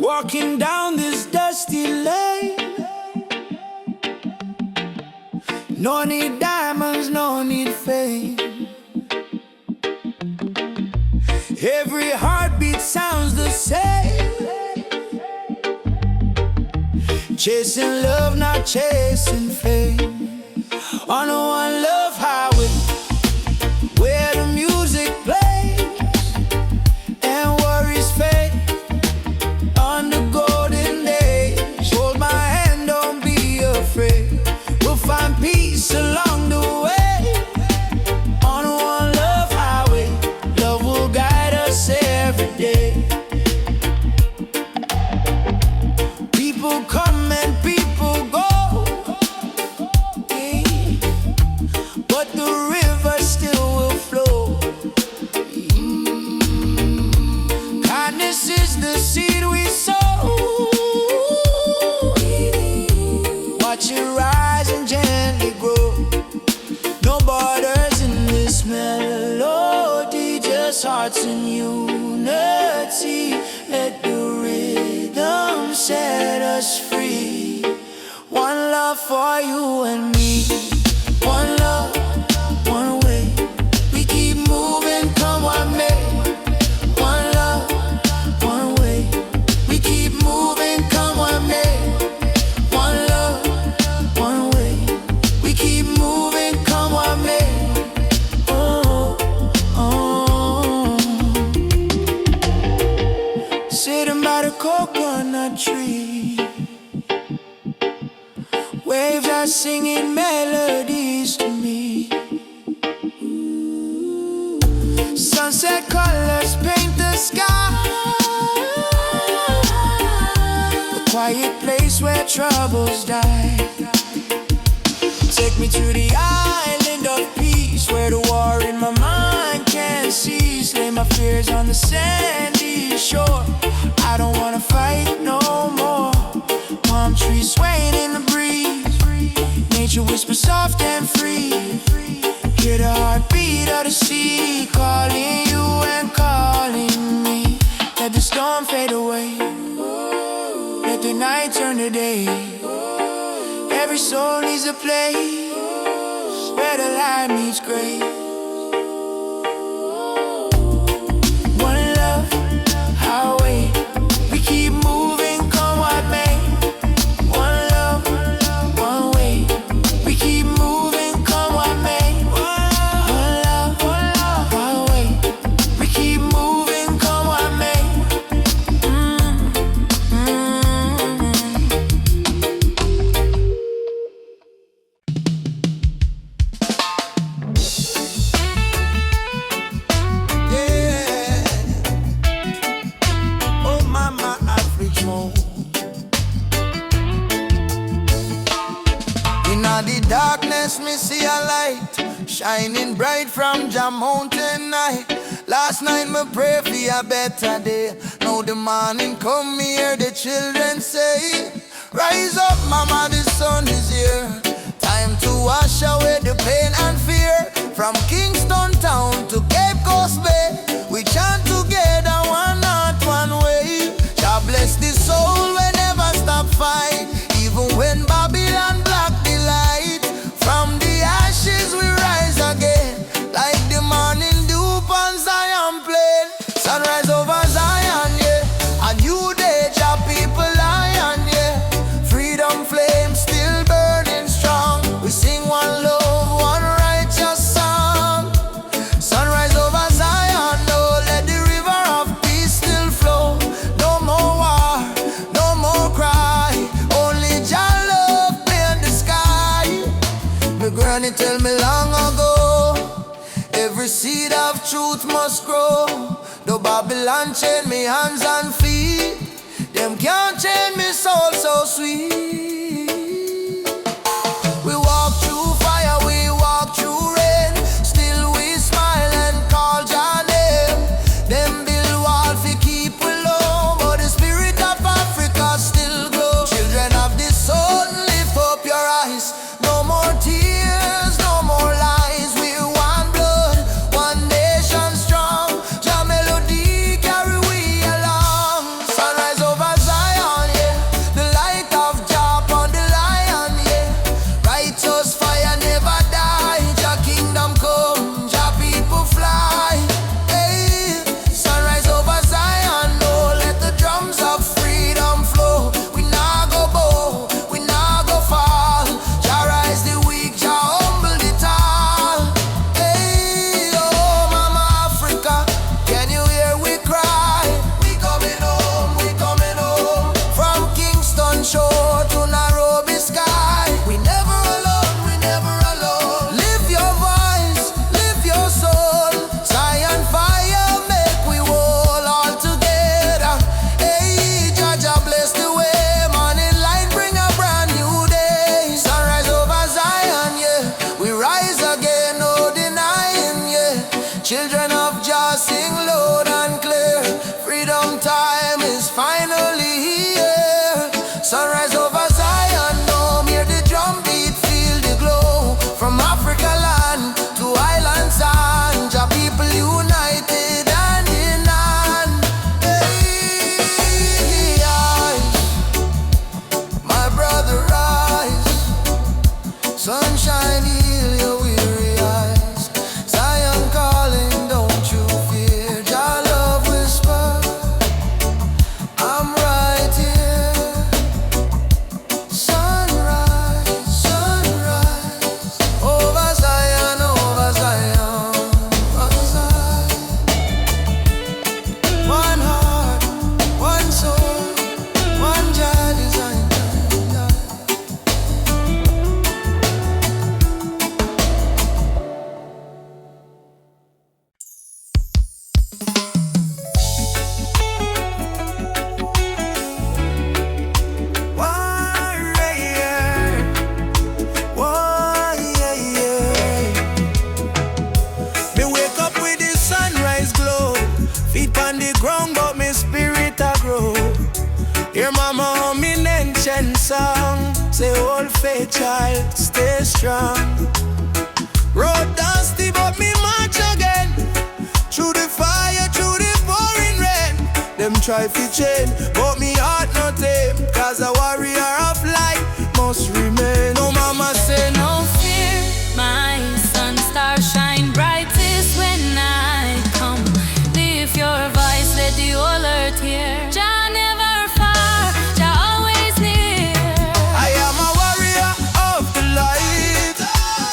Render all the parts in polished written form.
walking down this dusty lane. No need diamonds, no need fame. Every heartbeat sounds the same. Chasing love, not chasing fame. On a one love highway, where the music plays and worries fade. On the golden days, hold my hand, don't be afraid. We'll find peace along the way. On a one love highway, love will guide us every day. People come and people go, but the river still will flow. Kindness is the seed we sow. Watch it rise and gently grow. No borders in this melody, just hearts in unity. Let the rhythm set us free. One love for you and me. One love, one way. We keep moving, come what may. One love, one way. We keep moving, come what may. One love, one way. We keep moving, come what may. Oh, oh. Sitting by the coconut tree, waves are singing melodies to me. Sunset colors paint the sky, a quiet place where troubles die. Take me to the island of peace, where the war in my mind can't cease. Lay my fears on the sandy shore. I don't wanna fight no more. Palm trees swaying in the breeze, nature whispers soft and free. Hear the heartbeat of the sea, calling you and calling me. Let the storm fade away, let the night turn to day. Every soul needs a place where the light meets grace. One love, highway. We keep moving, come what may. One love, one way. We keep moving, come what may. One love, one way. We keep moving, come what may. In the darkness, me see a light shining bright from Jah mountain night. Last night me pray for a better day. Now the morning come, me hear the children say, rise up, mama, the sun is here. Time to wash away the pain and fear. From Kingston town to Cape Coast Bay, we chant together, one heart, one way. Jah bless the soul, we never stop fight. Even when Babylon block the light, from the ashes we rise again, like the morning dew on Zion plain. Sunrise over Zion, yeah. A new day, Jah people lion, yeah. Freedom flame still burning strong. We sing one love, one righteous song. Sunrise over Zion, oh, let the river of peace still flow. No more war, no more cry. Only Jah love paint the sky. My granny tell me long ago, every seed of truth must grow. Though Babylon chain me hands and feet, them can't chain me soul so sweet. We walk through fire, we walk through rain, still we smile and call Jah name. Them build wall fi keep we low, but the spirit of Africa still glow. Children of the sun, lift up your eyes. No more tears, no more lies. We one blood, one nation strong. Jah melody carry we along. Sunrise Your mama hum me ancient song, say old faith child, stay strong. Road dusty but me march again, through the fire, through the pouring rain. Them try to change, but me heart not tame, cause a warrior of light must remain. No mama say no fear, My sun star shine brightest when I come. Lift your voice, let the whole earth hear. Jah never far, Jah always near. I am a warrior of the light,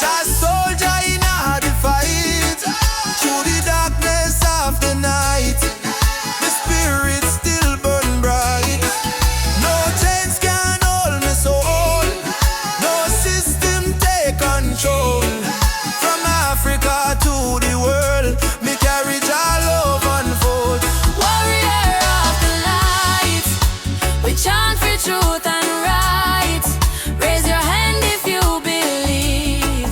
just soldier in a the fight. Through the darkness of the night, the spirit still burn bright. No chains can hold me soul, no system take control. From Africa to the world, me carry Jah love unfold. Warrior of the light, we chant for truth and right. Raise your hand if you believe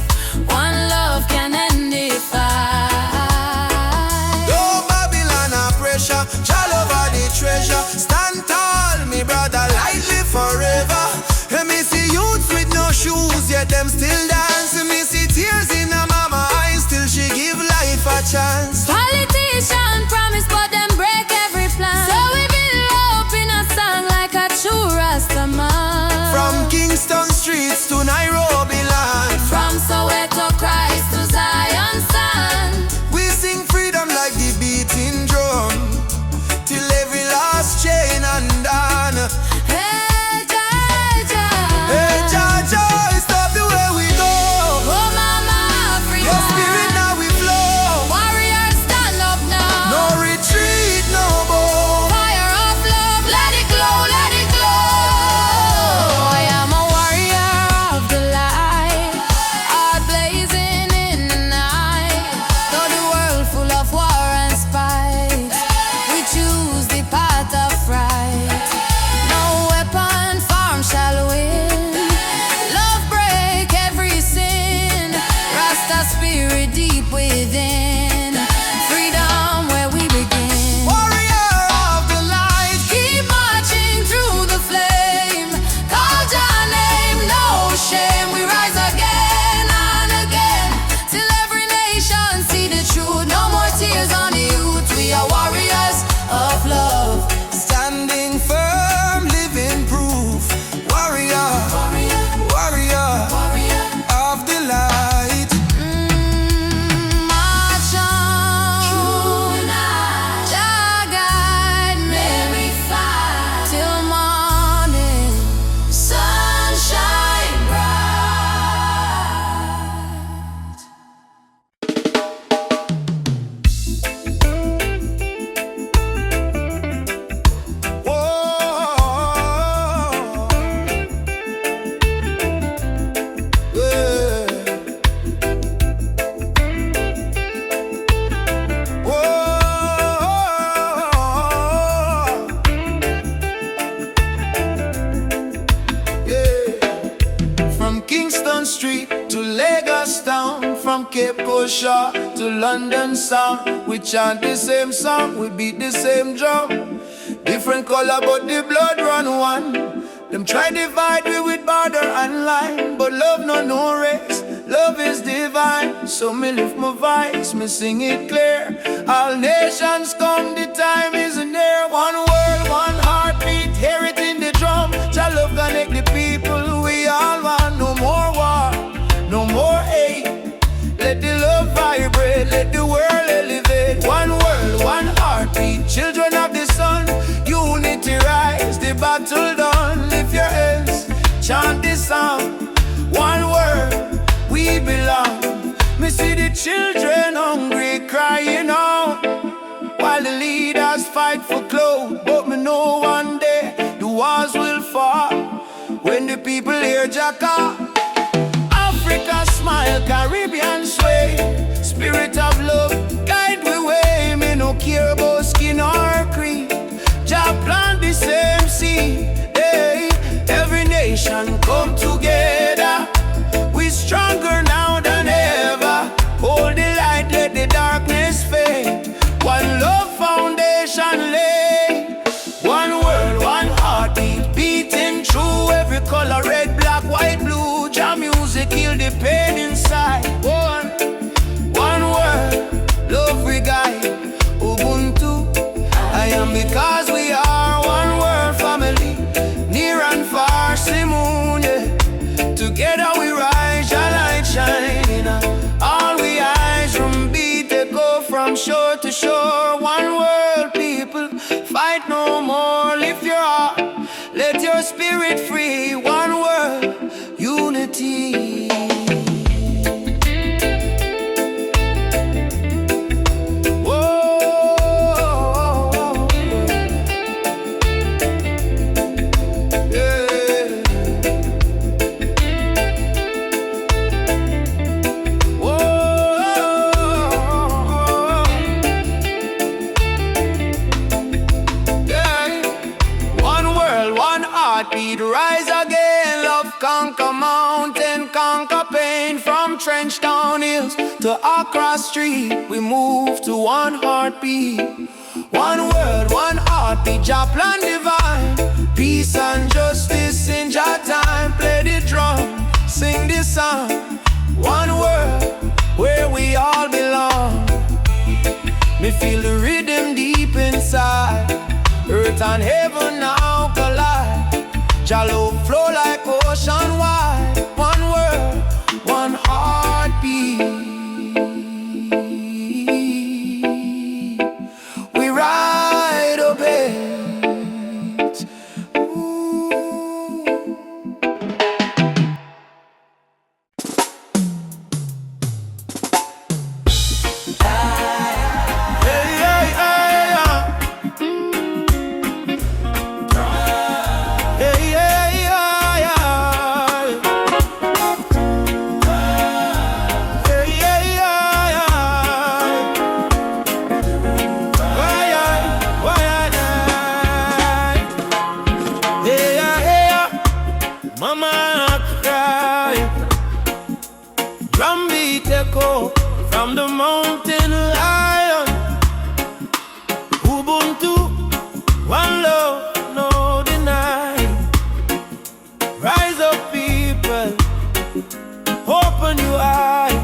one love can end the fight. No Babylon a pressure, Jah love are the treasure. Stand tall, me brother, light live forever. And me see youths with no shoes, yet them still dance. And me see tears in a mama eyes, still she give life a chance. Politician promise, but them break every plan. So we build hope in a song like a true Rastaman. From Kingston streets to Nairobi land, From Soweto Christ to Zion sand. we sing freedom like the beating drum, till every last chain undone. Hey, Jah, Jah. Hey Jah, Jah, stop the way we go. Oh, Mama Africa. Your spirit now we flow. Warriors stand up now. No retreat, no more. Fire of love, let it glow, let it glow. I am a warrior of the light, heart blazing in the night. Though the world full of war and spite, we choose the path of right. No weapon formed shall win. Love break every sin. Rasta spirit deep within. Freedom where we begin. Warrior of the light, Keep marching through the flame. Call Jah name, no shame. We rise again and again, till every nation see the truth. No more tears on the youth. We are warriors of love. standing firm, living proof. Warrior, warrior of the light. March on, Jah guide me till morning, sunshine bright. From Kingston Street to Lagos town, from Cape Coast Shore to London sound, we chant the same song, we beat the same drum. Different color but the blood run one. Them try divide we with border and line, but love no race, love is divine. So me lift my voice, me sing it clear. All nations come, the time is near. One world, one heartbeat, hear it in the drum. Jah love connect the people, we all want. No more war, no more hate. Let the love vibrate, let the world elevate. One world, one heartbeat, children of the sun. Unity rise, the battle done. Lift your hands, chant this song. One word, we belong. Me see the children hungry, crying out, while the leaders fight for clothes. But me know one day the walls will fall when the people hear Jah call. Africa smile, Caribbean sway. Spirit of love, guide we way. Me no care about skin or creed. Jah plant the same seed. Hey, every nation come together. We stronger now than ever. Hold the light, let the darkness fade. One love foundation lay. One world, one heartbeat. let your spirit free. One world, unity. Heartbeat, rise again, love conquer mountain, conquer pain. From Trench Town Hills to Accra Street, we move to one heartbeat. One world, one heartbeat, Jah plan divine. Peace and justice in Jah time. Play the drum, sing this song. One world, where we all belong. Me feel the rhythm deep inside. Earth and heaven now collide. Jah love flow like ocean wide. One world, one heartbeat. We ride a bit. From the mountain lion, Ubuntu, one love, no deny. Rise up, people, open your eye.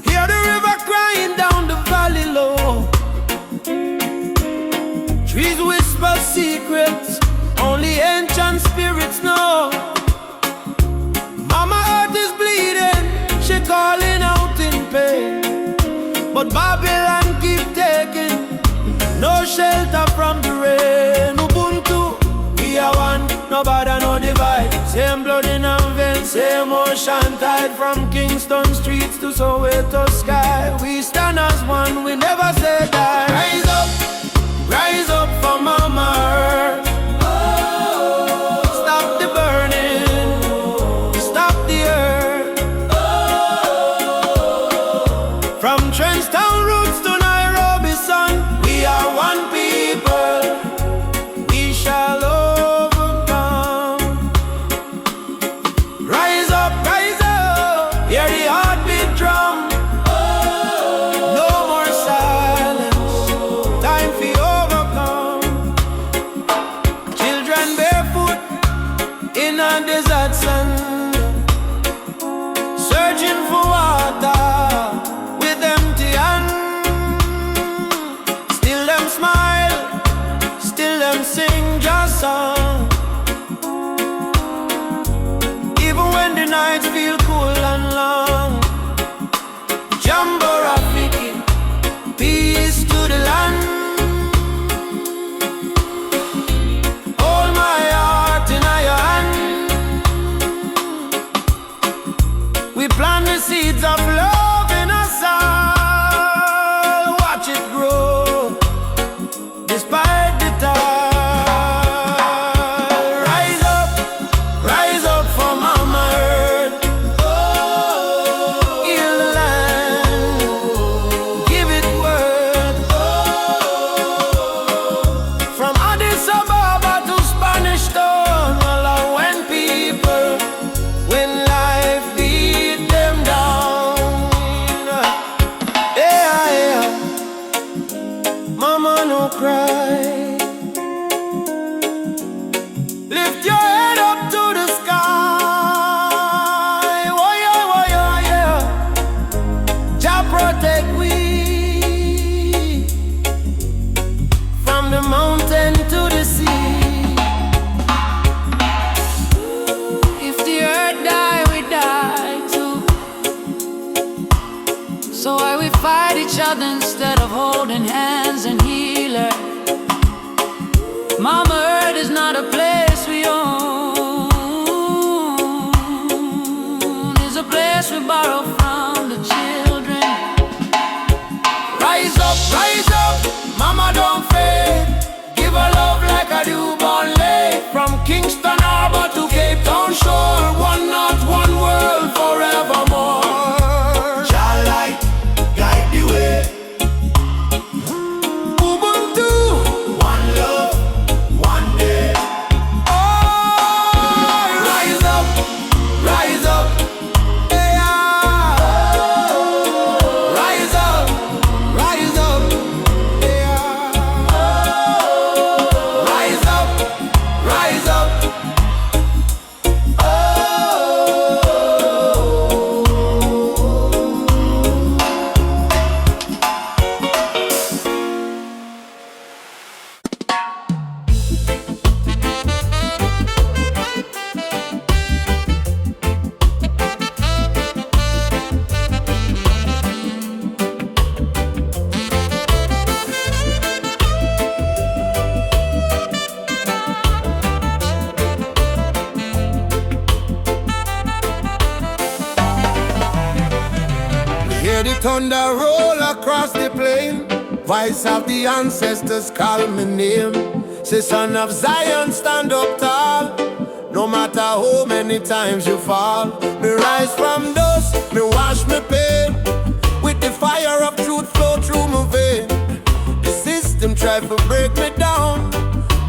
Hear the river crying down the valley low. Trees whisper secrets, only ancient spirits know. Mama Earth is bleeding, she calling out in pain. But Babylon keep taking no shelter from the rain. Ubuntu, we are one, no bother, no divide. Same blood in our veins, same ocean tide. From Kingston streets to Soweto sky, we stand as one, we never say die. Rise up for Mama Earth. Stop the burning, stop the earth. From Trenchtown roots to Nairobi sun, we are one people, we shall overcome. Rise up, hear the heartbeat drum. No more silence, time for overcome. Mama Earth is not a place we own, it's a place we borrow from the children. Rise up, mama don't fade. Give her love like a newborn lake. From Kingston Harbor to Cape Town shore, one not one world forevermore. Shall light guide the way. Ubuntu, one love, one day. Oh, rise up, yeah. Rise up, yeah. Rise up. Hear the thunder roll across the plain. Voice of the ancestors call me name. Say, son of Zion, stand up tall. No matter how many times you fall. Me rise from dust, me wash me pain. With the fire of truth flow through my vein. The system try to break me down,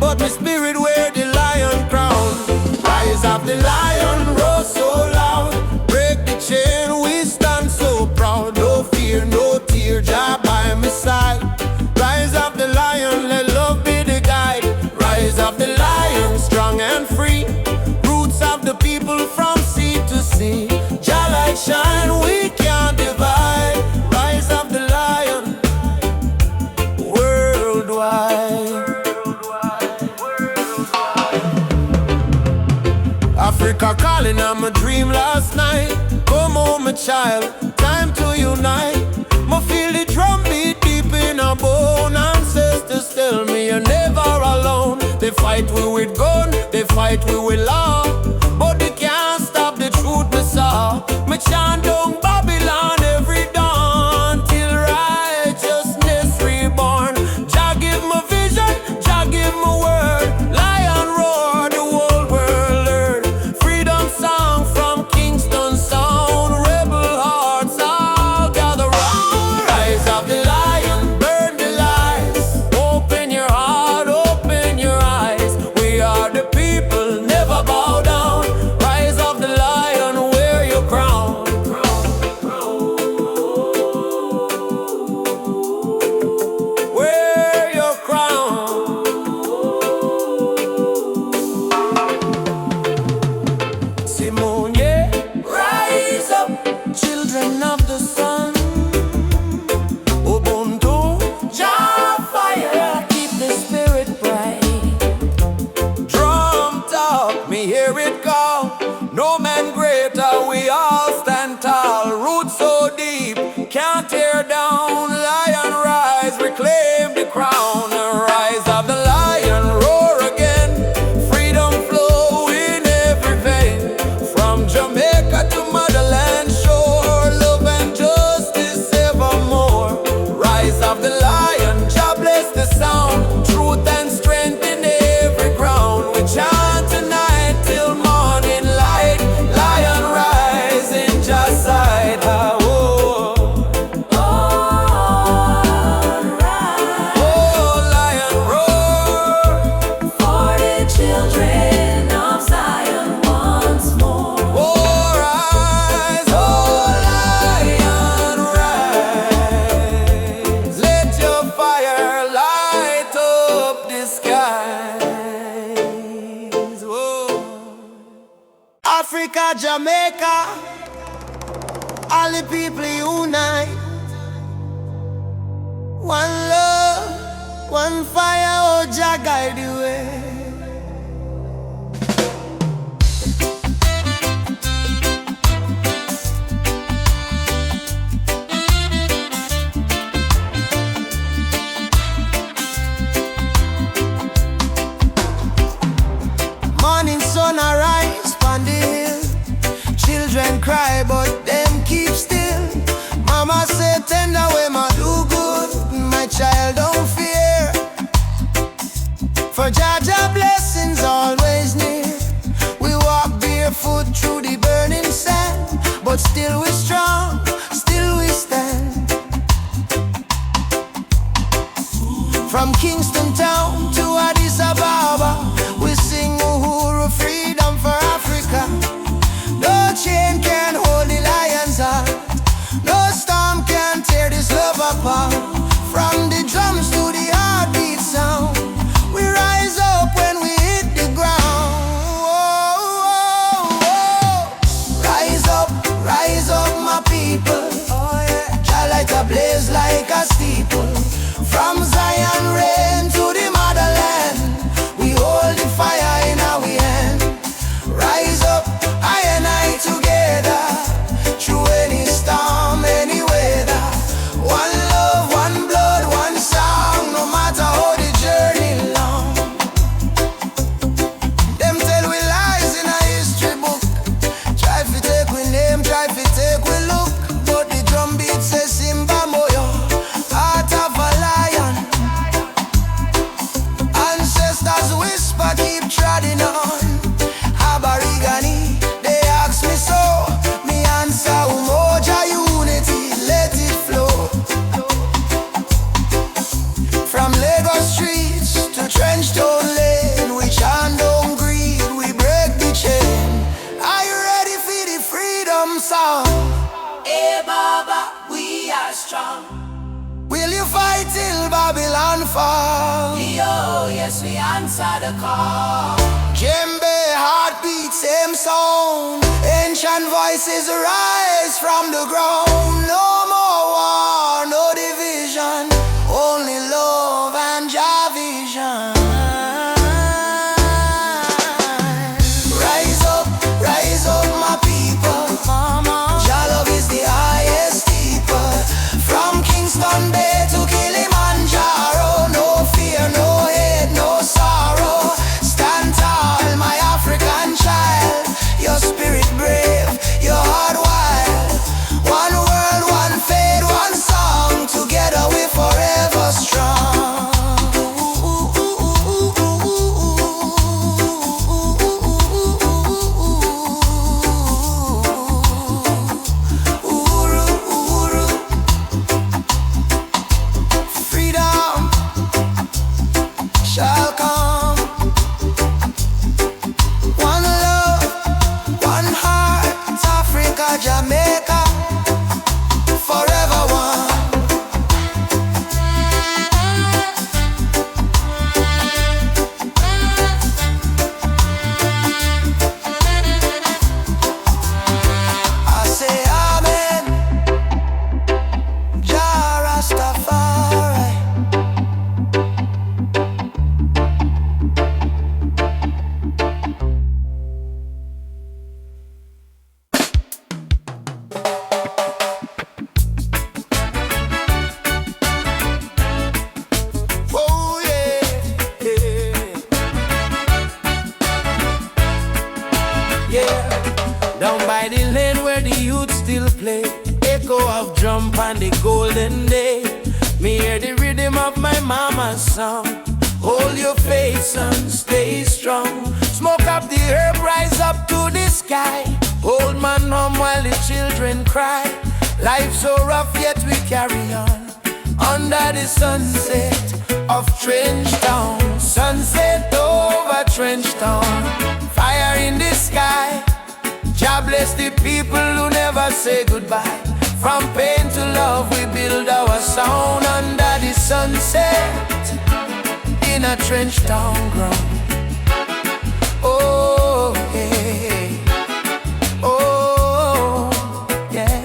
but my spirit wear the lion crown. Rise of the lion, roar so loud. Break the chain, we stand so proud. No fear, no tear, Jah by my side. Rise of the lion, let love be the guide. Rise of the lion, strong and free. Roots of the people from sea to sea. Jah light shine, we can't divide. Rise of the lion, worldwide. Africa calling on my dream last night. Come home, my child, time to unite. Me feel the drum beat deep in our bone. Ancestors tell me you're never alone. They fight we with gun, they fight we with law, but they can't stop the truth we saw. Me chant down Babylon every dawn till righteousness reborn. Jah give me vision, Jah give me word. Lion roar, the whole world learn. Freedom song from Kingston sound. Rebel hearts all gather round. Rise of the lion, burn the lies. Open your heart, open your eyes. We are the people, never bow down. Rise of the lion, wear your crown. Wear your crown. Simone, yeah. Rise up, children of the sun. Ubuntu, Jah fire, keep the spirit bright. Drum talk, me hear it call. No man greater, we all stand tall. Roots so deep, can't tear down. Lion rise, reclaim the crown. Rise of the lion, roar again. Freedom flow in every vein. From Jamaica to motherland shore. Love and justice evermore. Rise of the lion, Jah bless the sound. Truth and strength in every crown. We chant tonight till morning light. Lion rise in Jah's side. Oh, lion roar. For the children of Zion once more. Oh, rise, oh, lion rise. Let your fire light up the skies. Whoa. Africa, Jamaica, all the people unite. One love, one fire, oh Jah guide the way. gonna rise on the hill. Children cry but them keep still. Mama said tender way ma do good. My child don't fear, for Jaja blessings always near. We walk barefoot through the burning sand, but still we strong, still we stand. From Kingston town to Addis Ababa, we sing Uhuru, freedom for Africa. No chain can hold the lion's heart, no storm can tear this love apart. From the drums to the heartbeat sound, we rise up when we hit the ground. Rise up my people. Jah light a blaze like a steeple. From Zion rain to the motherland, we hold the fire in our hand. Rise up, I and I together, through any storm, any weather. One love, one blood, one song, no matter how the journey long. Them tell we lies in a history book. Try to take we name, try to take we look, but the drum beat says Simba Moyo, heart of a lion. Ancestors whisper, keep treading on. Aborigine, they ask me so. Me answer, Umoja unity, let it flow. From Lagos streets to Trenchtown lane, we chant on greed, we break the chain. Are you ready for the freedom song? Hey Baba, we are strong. Will you fight till Babylon fall? Yo, yes, we answer the call. Djembe, heartbeat, same sound. Ancient voices rise from the ground. No more war, no division, only love and Jah vision. Rise up my people. Jah love is the highest steeple. From Kingston Bay to Kilimanjaro, no fear, no hate, no sorrow. Stand tall, my African child. Your spirit brave, your heart wild. One world, one faith, one song. Together we forever strong. Freedom shall come. One love, one heart, Africa, Jamaica, forever one. I say amen, Jah Rastafari. Oh yeah, yeah, yeah. Down by the lane where the youth still play, echo of drum and the golden day. Me hear the rhythm of my mama's song. Hold your faith, son, stay strong. Smoke up the herb, rise up to the sky. Old man home while the children cry. Life so rough yet we carry on. Under the sunset of Trenchtown, sunset over Trenchtown. Fire in the sky. Jah bless the people who never say goodbye. From pain to love we build our sound. Under the sunset in a Trenchtown ground. Oh hey, oh yeah.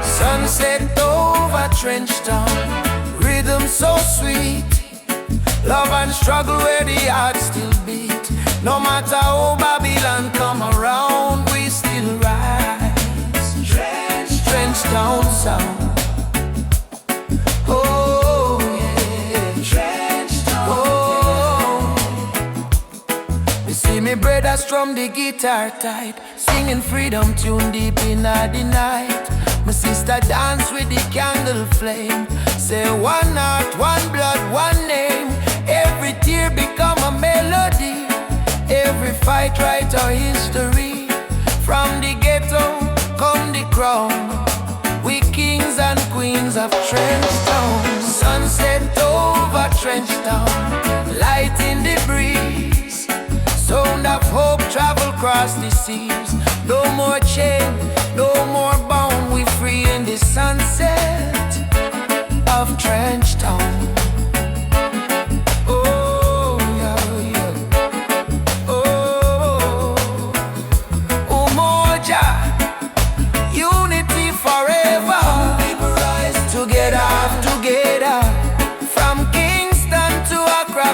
Sunset over Trenchtown, rhythm so sweet. Love and struggle where the heart still beat. No matter how Babylon come around, we still rise. Trenchtown sound. Oh yeah, Trenchtown. Oh, we sing See me brother strum the guitar tight, singing freedom tune deep in the night. My sister dance with the candle flame, say one heart, one blood, one name. Every tear become a melody, every fight write our history. From the ghetto come the crown, we kings and queens of Trenchtown. Sunset over Trenchtown, light in the breeze. Sound of hope travel across the seas. No more chain, no more bound. We free in the sunset of Trenchtown. Oh, yeah, yeah. Oh, Umoja, unity forever. People rise together, together. From Kingston to Accra,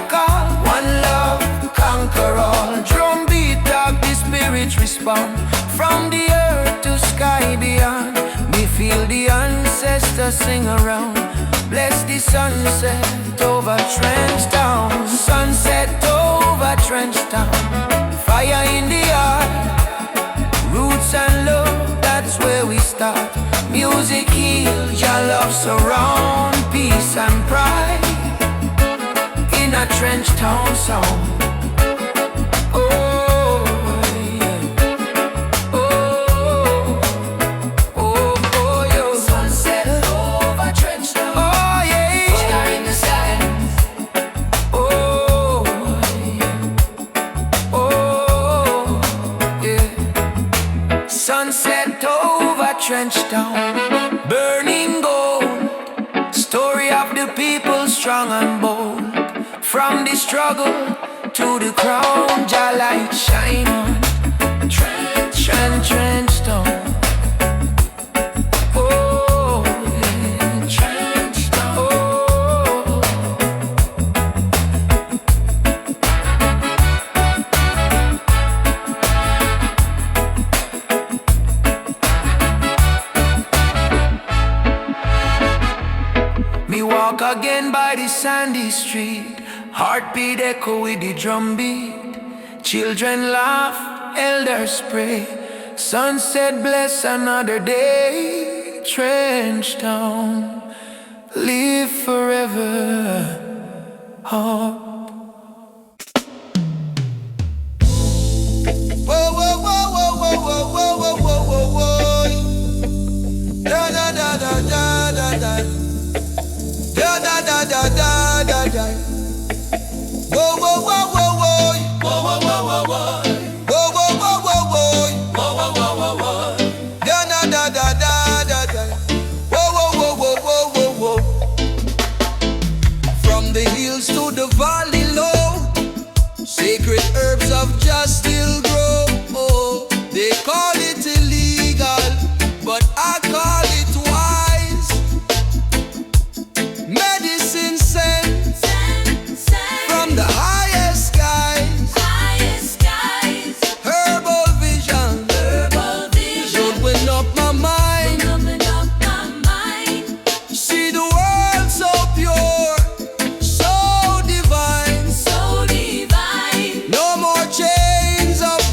one love conquer all. Drum beat up, the spirit respond. From the earth to sky beyond, we feel the ancestors sing around. Bless the sunset over Trenchtown. Sunset over Trenchtown. Fire in the heart, roots and love, that's where we start. Music heals, your love surround. Peace and pride in a Trenchtown song. Sunset over Trenchtown, burning gold. Story of the people strong and bold. From the struggle to the crown, Jah light shine on Trenchtown. Oh, yeah, Trenchtown. Oh. Me walk again by the sandy street, heartbeat echo with the drum beat. Children laugh, elders pray, sunset bless another day. Trenchtown, live forever. Oh. Whoa, whoa, whoa, whoa, whoa, whoa, whoa, whoa, whoa, whoa. Da da da da da da da. Da da da da da da da. Whoa whoa whoa whoa whoa. Whoa whoa whoa whoa whoa. Whoa whoa whoa whoa whoa. Whoa whoa whoa whoa whoa. Da da da da da da da. Whoa whoa whoa whoa whoa whoa. From the hills to the valley low, sacred herbs of Jah still grow. Oh, they call it illegal, but I call it wise. Medicine sent from the highest skies. Herbal vision should win up my mind. See the world so pure, so divine. No more chains of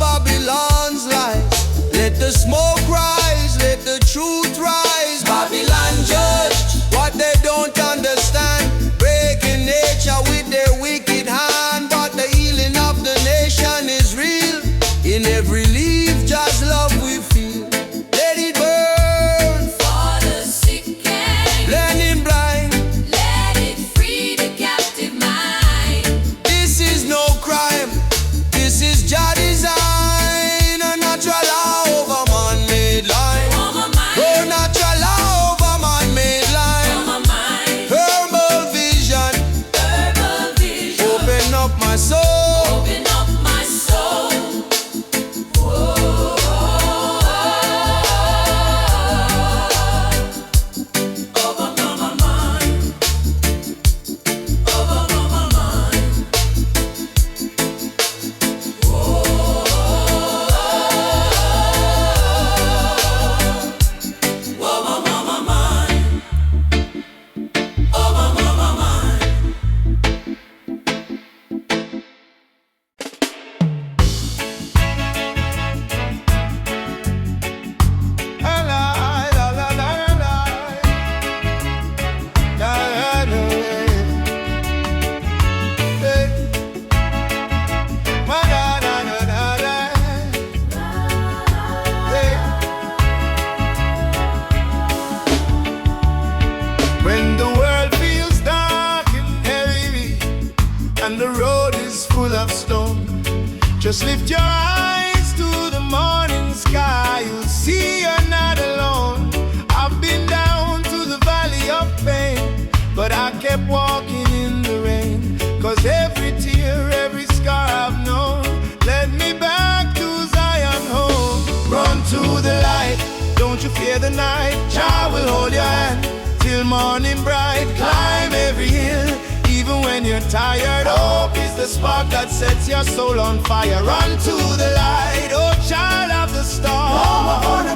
Just lift your eyes to the morning sky, you'll see you're not alone. I've been down to the valley of pain, but I kept walking in the rain. 'Cause every tear, every scar I've known led me back to Zion home. Run to the light, don't you fear the night. Jah will hold your hand till morning bright. Climb every hill, even when you're tired. Hope is the spark that sets your soul on fire. Run to the light, oh child of the storm.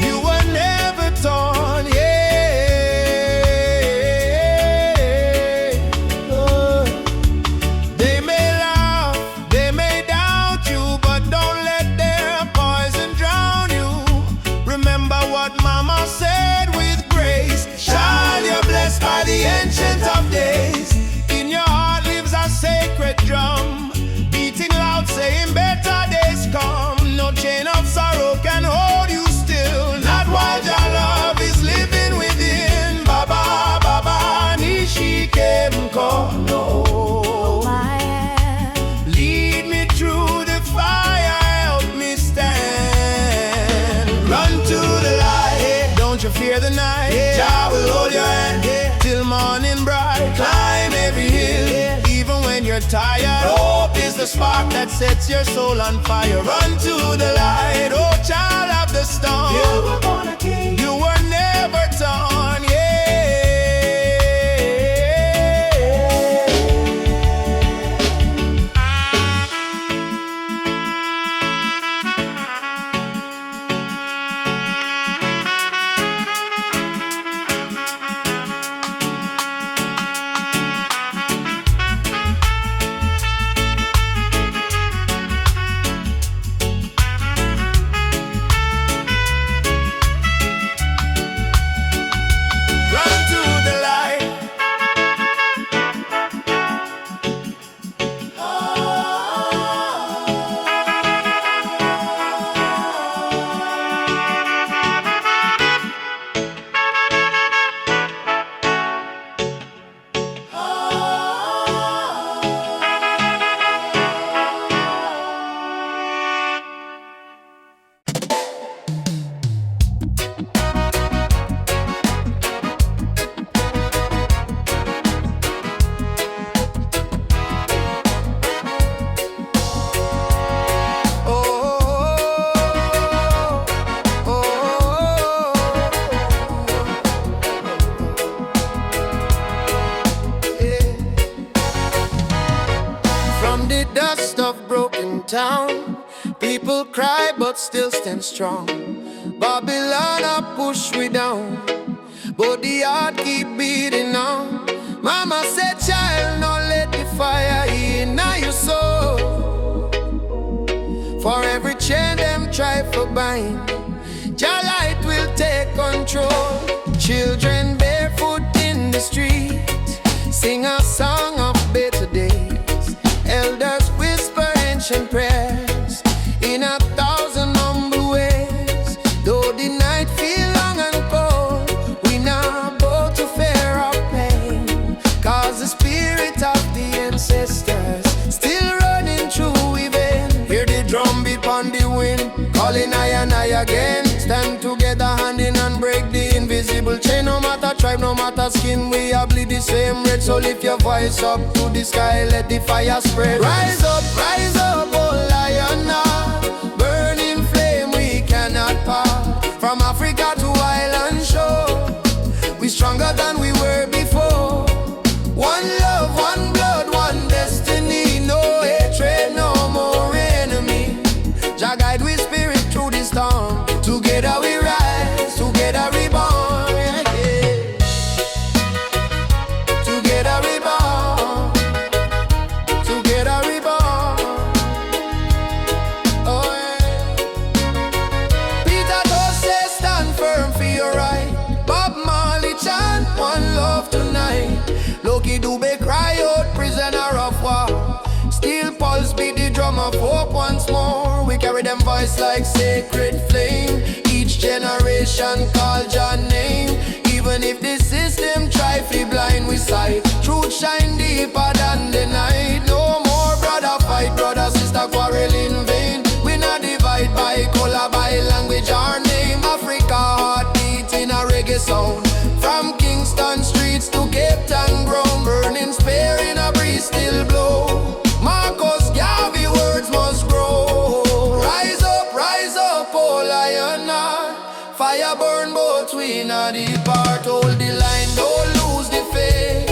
You were never torn, They may laugh, they may doubt you, but don't let their poison drown you. Remember what mama said with grace. Child, you're blessed by the Ancient of Days. In your heart lives a sacred drum, beating loud, saying better days come. No chain of sorrow can hold you still, not while your love is living within. Baba, Baba, Nishike Mko, no. Lead me through the fire, help me stand. Run to the light, don't you fear the night. Jah will hold your hand till morning bright. Climb every hill, even when you're tired. Hope is the spark that sets your soul on fire. Run to the light, oh child of the storm. You were born a king, you were never torn, dust of broken town, people cry but still stand strong. Babylon a push we down, but the heart keep beating on. Mama said, child, no let the fire in your soul. For every chain them try for bind, your light will take control. Children barefoot in the street, sing a song of better days. Elders whisper ancient prayers in 1,000 humble ways. Though the night feel long and cold, we not bow to fear or pain. 'Cause the spirit of the ancestors still running through we vein. Hear the drum beat on the wind, calling I and I again. Stand together hand in hand, break the invisible chain. No matter tribe, no matter skin, we all bleed the same red. So lift your voice up to the sky, let the fire spread. Rise up, oh lion, burning flame we cannot part. From Africa to island shore, we stronger than we were before. One love, one blood, one destiny. No hatred, no more enemy. Jah guide we spirit through the storm. Together we rise, together we born. Together we born. Together we born. Oh yeah. Peter Tosh say stand firm for your right. Bob Marley chant one love tonight. Loki Dube cry out, prisoner of war. Steel pulse beat the drum of hope once more. We carry them voice like sacred flame. Each generation call your name. Even if the system try to blind we sight, truth shine deeper than the night. No more brother fight, brother sister quarreling. Kingston streets to Cape Town ground, burning spear in a breeze still blow. Marcus Garvey words must grow. Rise up, oh lion heart. Fire burn both we not depart. Hold the line, don't lose the faith.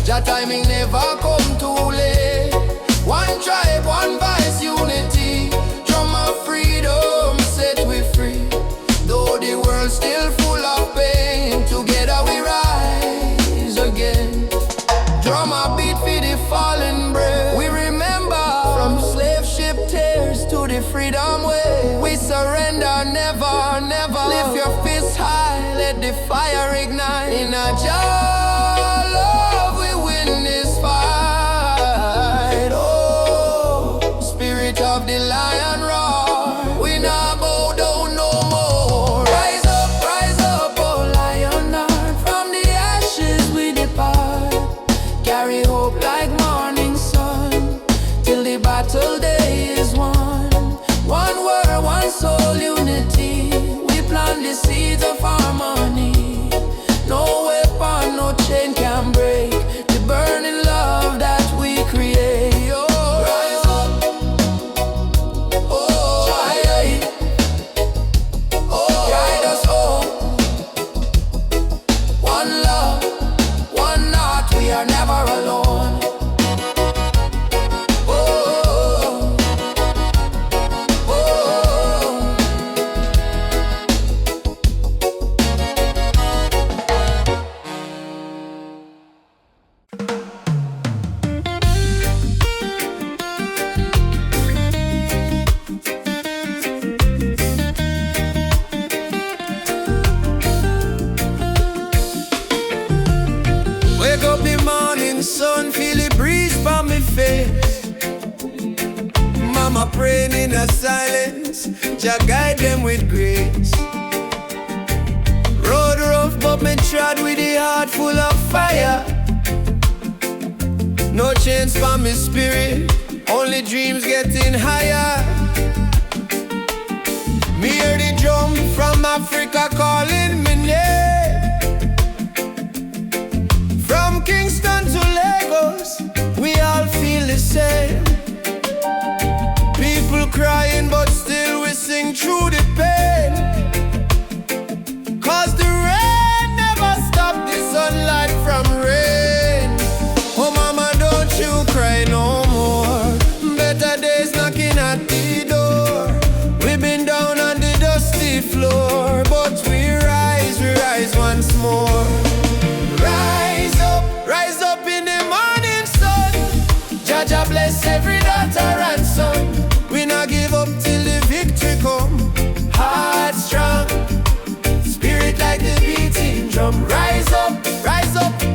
Jah timing never come too late. One tribe, one voice, unity. Drum of freedom, set we free. Though the world still full of pain, together we rise again. Drum a beat for the fallen brave. We remember from slave ship tears to the freedom way. We surrender never, never. Lift your fists high, let the fire ignite. In a jar love we win this fight. Oh, spirit of the lion roar. We not bow down no more. Rise up, oh lion heart. From the ashes we depart. Carry hope like morning sun, till the battle day is won. One word, one soul, unity. We plant the seeds of harmony. No weapon, no chain can break the burning love that we create. Oh, rise up, oh, oh, guide us home. One love, one heart, we are never alone. Oh, oh. Wake up the morning sun, feel the breeze from me face. Mama praying in a silence, Jah guide them with grace. Road rough but me trod with the heart full of fire. No chains for me spirit, only dreams getting higher. Me hear the drum from Africa calling me name. From Kingston to Lagos, we all feel the same. People crying, but still we sing through the pain. Cause the rain never stopped the sunlight from rain. Oh mama, don't you cry no more. Better days knocking at the door. We've been down on the dusty floor, but we rise once more. Rise up in the morning sun. Jah Jah bless every daughter and son. We not give up till the victory come. Heart strong, spirit like the beating drum. Rise up,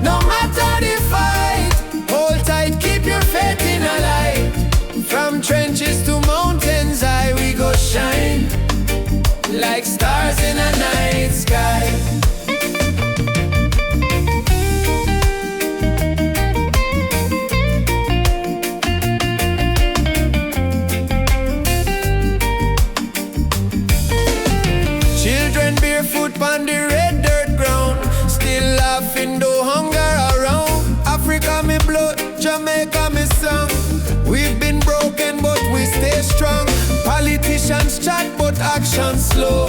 no matter the fight. Hold tight, keep your faith in a light. From trenches to mountains high, we go shine like stars in a night sky. Barefoot on the red dirt ground, still laughing though hunger around. Africa me blood, Jamaica me song. We've been broken but we stay strong. Politicians chat but action slow.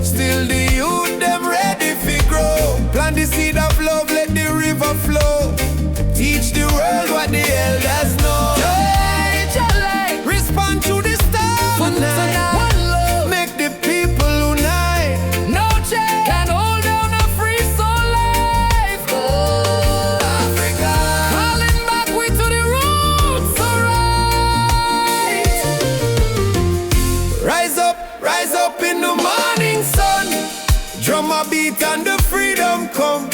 Still the youth them ready fi grow. Plant the seed of love, let the river flow. Teach the world what the elders know. Respond to the star tonight. Make the people unite. No change can hold down a free soul life. Oh, Africa, calling back we to the roots. Alright, rise up in the morning sun. Drum a beat and the freedom come.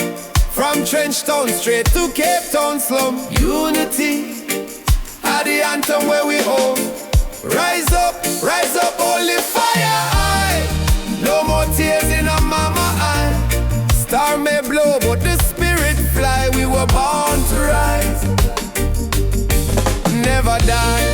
From Trench Town straight to Cape Town slum. Unity, are the anthem where we home. Rise up, holy fire high. No more tears in a mama eye. Star may blow, but the spirit fly. We were born to rise, never die.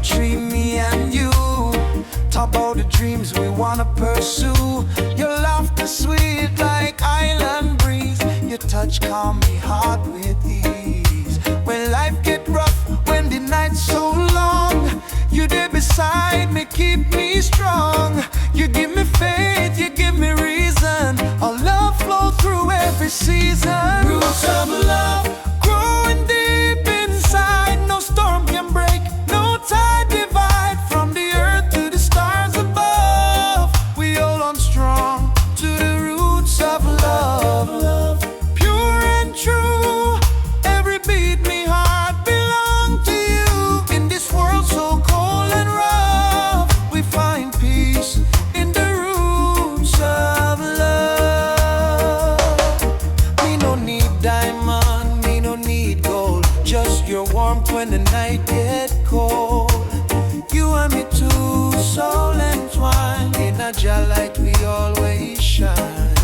tree, me and you. Talk about the dreams we wanna pursue. Your laughter sweet like island breeze. Your touch calm me heart with ease. When life get rough, when the night's so long, you there beside me, keep me strong. You give me faith, you give me reason. Our love flow through every season. Roots of love growing deep inside. No storm can break, no tide divide. From the earth to the stars above, we hold on strong to the roots of love. Pure and true, every beat me heart belong to you. In this world so cold and rough, we find peace in the roots of love. Me no need diamond, me no need gold, just your warmth when the night get cold. You and me too, soul entwined. In a jar light we always shine.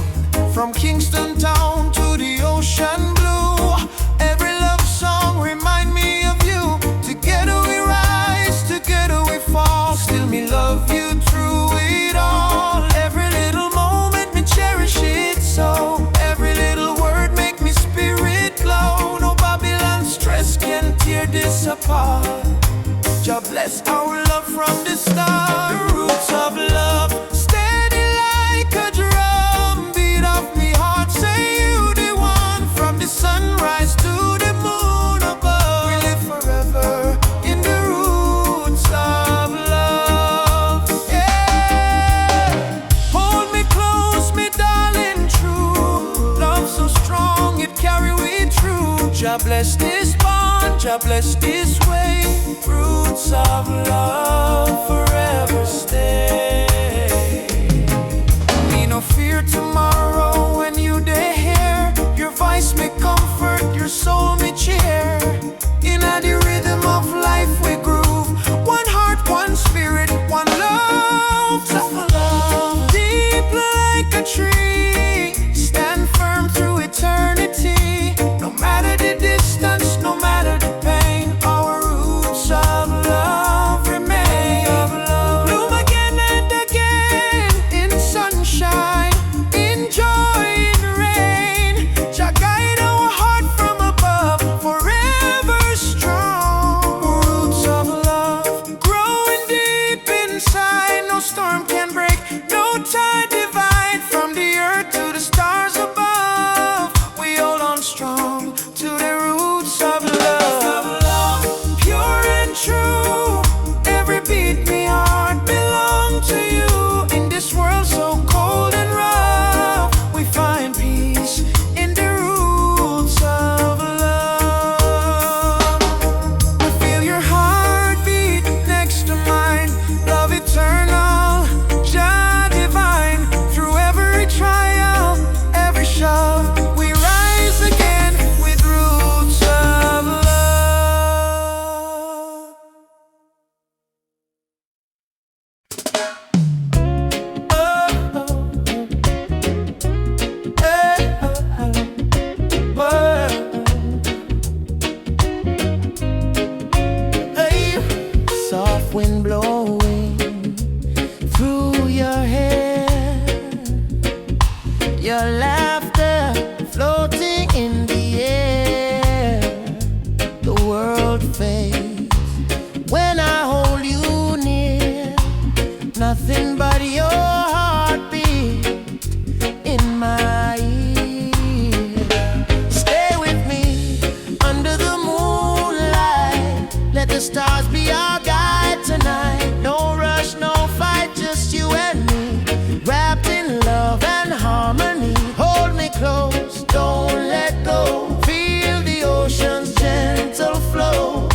From Kingston town to the ocean blue, every love song remind me of you. Together we rise, together we fall. Still me love you through it all. Every little moment me cherish it so. Every little word make me spirit glow. No Babylon stress can tear this apart. Jah bless our love from the start. The roots of love, steady like a drum beat of me heart. Say you the one. From the sunrise to the moon above, we live forever in the roots of love. Yeah, hold me close, me darling, true. Love so strong, it carry we through. Jah bless this bond, Jah bless this way. Roots of love forever stay. Me no fear tomorrow when you dey here. Your voice me comfort, your soul me cheer. In the rhythm of life we groove. One heart, one spirit, one love. Love deep like a tree, stand firm through eternity. No matter the distance, no matter the pain, our roots of love remain. Bloom again and again in sunshine, in joy, in rain. Jah guide our heart from above, forever strong. Roots of love growing deep inside. No storm can break, no tide divide. From the earth to the stars above, we hold on strong to the roots of love. Pure and true, every beat me heart belong to you. In this world so cold and rough, we find peace in the roots of love. We feel your heartbeat next to mine. Love eternal, Jah divine. Through every trial, every shove, we rise again with roots of love. Soft wind blowing through your hair, your laughter floating in the air. The world fades when I hold you near. Nothing but your heartbeat in my ear. Stay with me under the moonlight. Let the stars be our guide tonight. No rush, no fight, just you and me, wrapped in love and harmony. Hold me close, don't let go. Feel the ocean's gentle flow.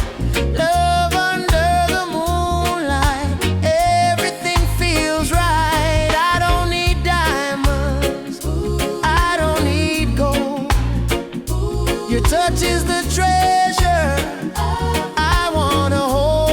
Love under the moonlight, everything feels right. I don't need diamonds, I don't need gold. Your touch is the treasure I wanna hold.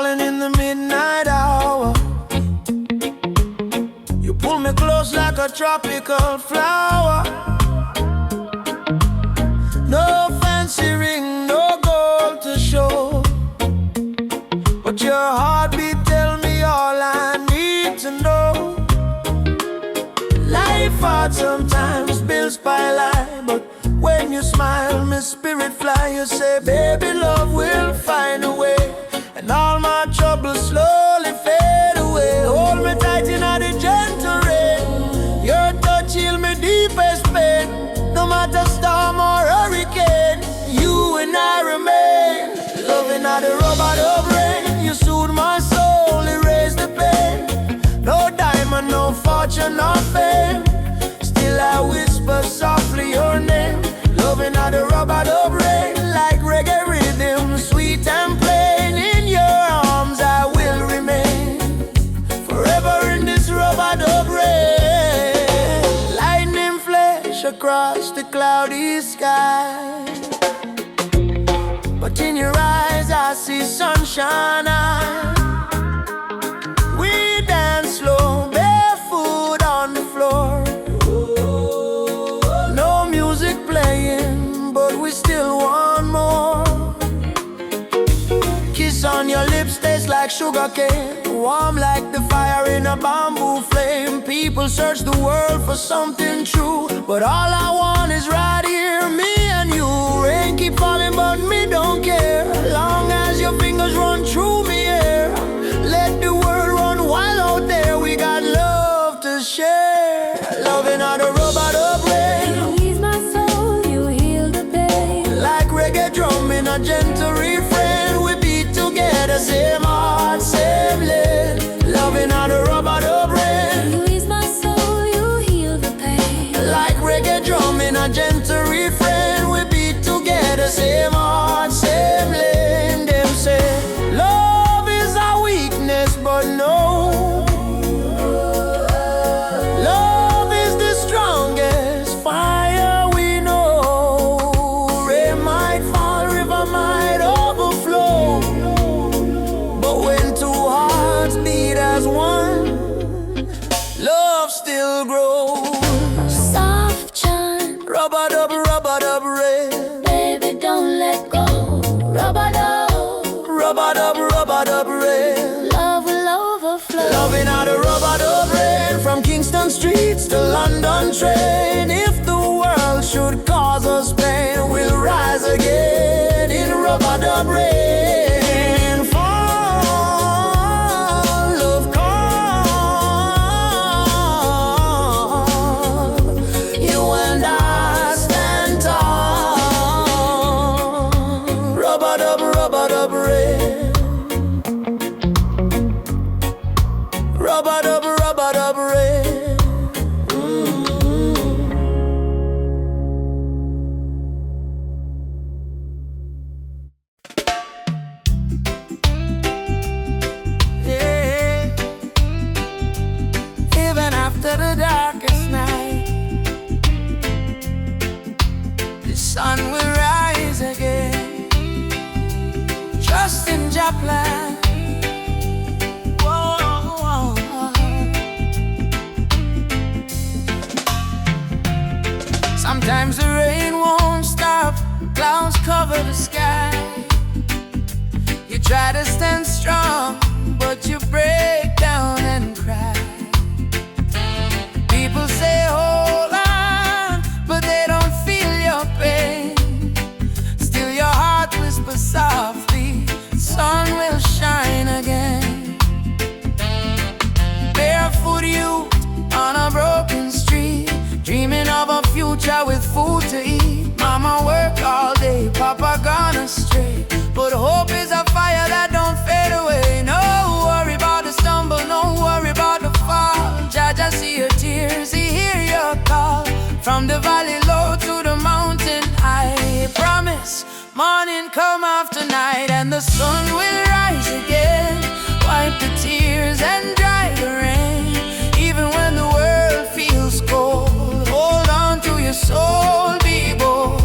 calling in the midnight hour. You pull me close like a tropical flower. No fancy ring, no gold to show, but your heartbeat tell me all I need to know. Life hard sometimes, bills pile high, but when you smile, my spirit fly. You say, baby, love will find a way, and all my troubles slowly fade away. Hold me tight in the gentle rain. Your touch heal me deepest pain. No matter storm or hurricane, you and I remain. Loving at the rubber of rain. You soothe my soul, erase the pain. No diamond, no fortune, no fame, still I whisper softly your name. Loving at the rubber of rain, like reggae rhythm, sweet and plain. In your arms I will remain, forever in this rubber of rain. Lightning flash across the cloudy sky, but in your eyes I see sunshine. We dance slow, barefoot on the floor. No music playing, but we still want more. Kiss on your lips tastes like sugar cane, warm like the fire in a bamboo flame. People search the world for something true, but all I want is right here, me and you. Rain keep falling, but me don't care, long as your fingers run through me here. Let the world run wild out there, we got love to share. Loving on the robot of rain. You ease my soul, you heal the pain. Like reggae drum in a gentle refrain, we beat together, same heart, same lane. Loving on the robot of rain. You ease my soul, you heal the pain. Like reggae drum in a gentle refrain, we beat together, same heart, same lane. Them say love is a weakness, but no, love is the strongest fire we know. Rain might fall, river might overflow, but when two hearts beat as one, love still grows. Soft chant, Rubber dub rain. baby, don't let go. Rubber Dub rain. love will overflow. Loving out the rubber dub rain. From Kingston streets to London train. If the world should cause us pain, we'll rise again in rubber dub rain. Fall, love come. You and I stand tall. Rubber dub rain. Rubber dub rain. Yeah. Even after the darkest night, the sun will rise again. Trust in Jah plan. Sometimes the rain won't stop, clouds cover the sky. You try to stand strong, but you break down and cry. People say hold on, but they don't feel your pain. Still your heart whispers softly, the sun will shine again. Barefoot youth on a broken street, dreaming of a future with food to eat. Mama work all day, Papa gone astray, but hope is a fire that don't fade away. No worry about the stumble, no worry about the fall. Jah Jah see your tears, He hear your call. From the valley low to the mountain high, promise morning come after night, and the sun will rise again. Wipe the tears and dry the rain. Even when the world feels cold, hold on to your soul, be bold.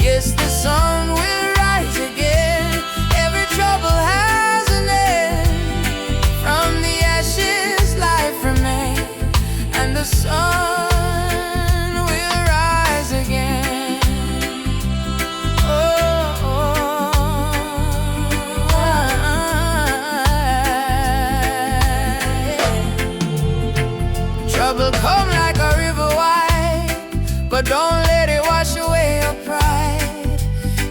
Yes, the sun will rise again. Every trouble has an end. but don't let it wash away your pride.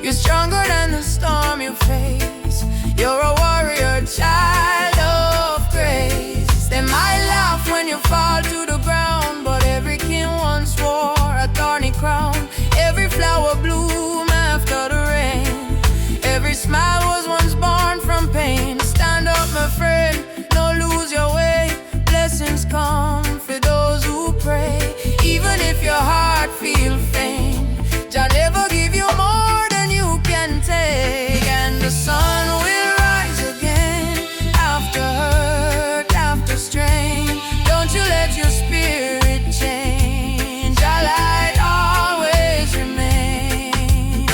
You're stronger than the storm you face. You're a warrior, child of grace. They might laugh when you fall to the ground, but every king once wore a thorny crown. Every flower bloom after the rain. Every smile was once born from pain. Stand up, my friend, don't lose your way. Blessings come for those who pray. Even if your heart feels faint, Jah never give you more than you can take. And the sun will rise again after hurt, after strain. Don't you let your spirit change. Jah light always remain.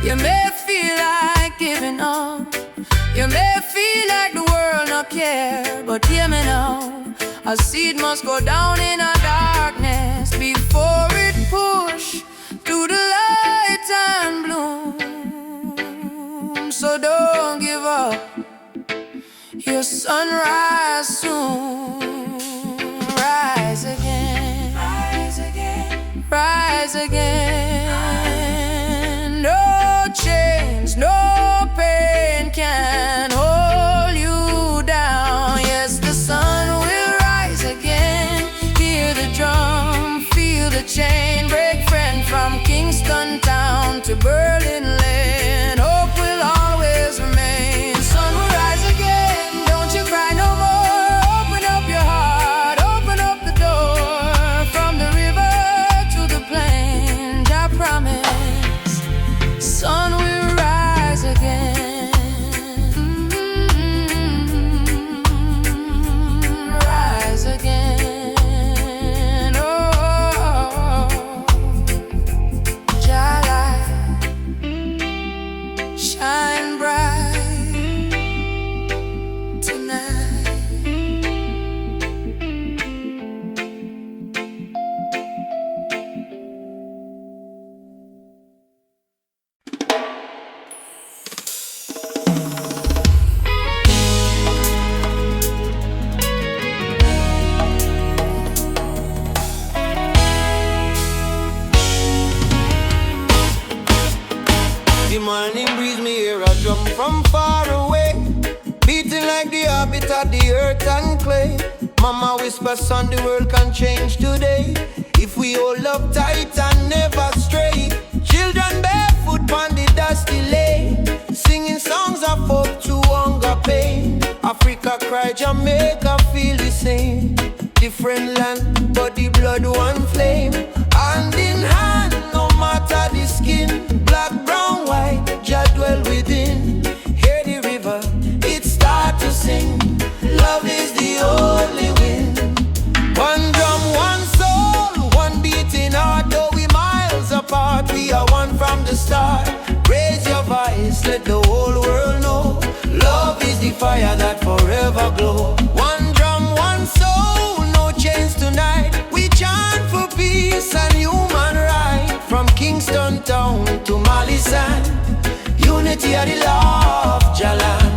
You may feel like giving up, you may feel like the world not care, but hear me now. A seed must go down in a darkness before it push to the light and bloom. So don't give up, your sunrise soon. Rise again, rise again, rise again. No chains, no pain can hold you down. Yes, the sun will rise again. Hear the drum, feel the chain break. Friend, from Kingston town to Berlin land, hope will always remain. Sun will rise again, don't you cry no more. Open up your heart, open up the door. From the river to the plain, I promise, sun will rise again. Rise again. Oh, Jah light, shine bright tonight. The morning breeze, me hear a drum from far away, beating like the heartbeat of the earth and clay. Mama whisper, son, the world can change today if we hold up tight and never stray. Children barefoot on the dusty lane, singing songs of hope to hunger pain. Africa cry, Jamaica feel the same. Different land, but the blood one flame. Hand in hand, no matter the skin. Black, brown, white, Jah dwell within. Hear the river, it start to sing. Love is the only win. One drum, one soul, one beating heart. Though we miles apart, we are one from the start. Raise your voice, let the whole world know. Love is the fire that forever glow. One drum, one soul, no chains tonight. We chant for peace and human right. From Kingston town to Mali sand, unity of the law of Jalan.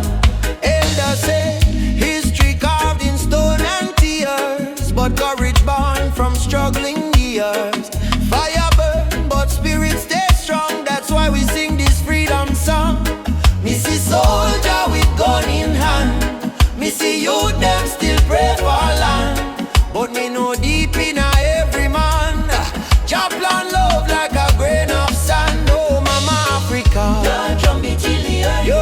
Elders say, history carved in stone and tears, but courage born from struggling years. Fire burn, but spirit stay strong. That's why we sing this freedom song. Me see soldier with gun in hand, me see youth them still pray for land. But me know deep in every man, Jah plan love like a grain of sand. Oh, Mama Africa, you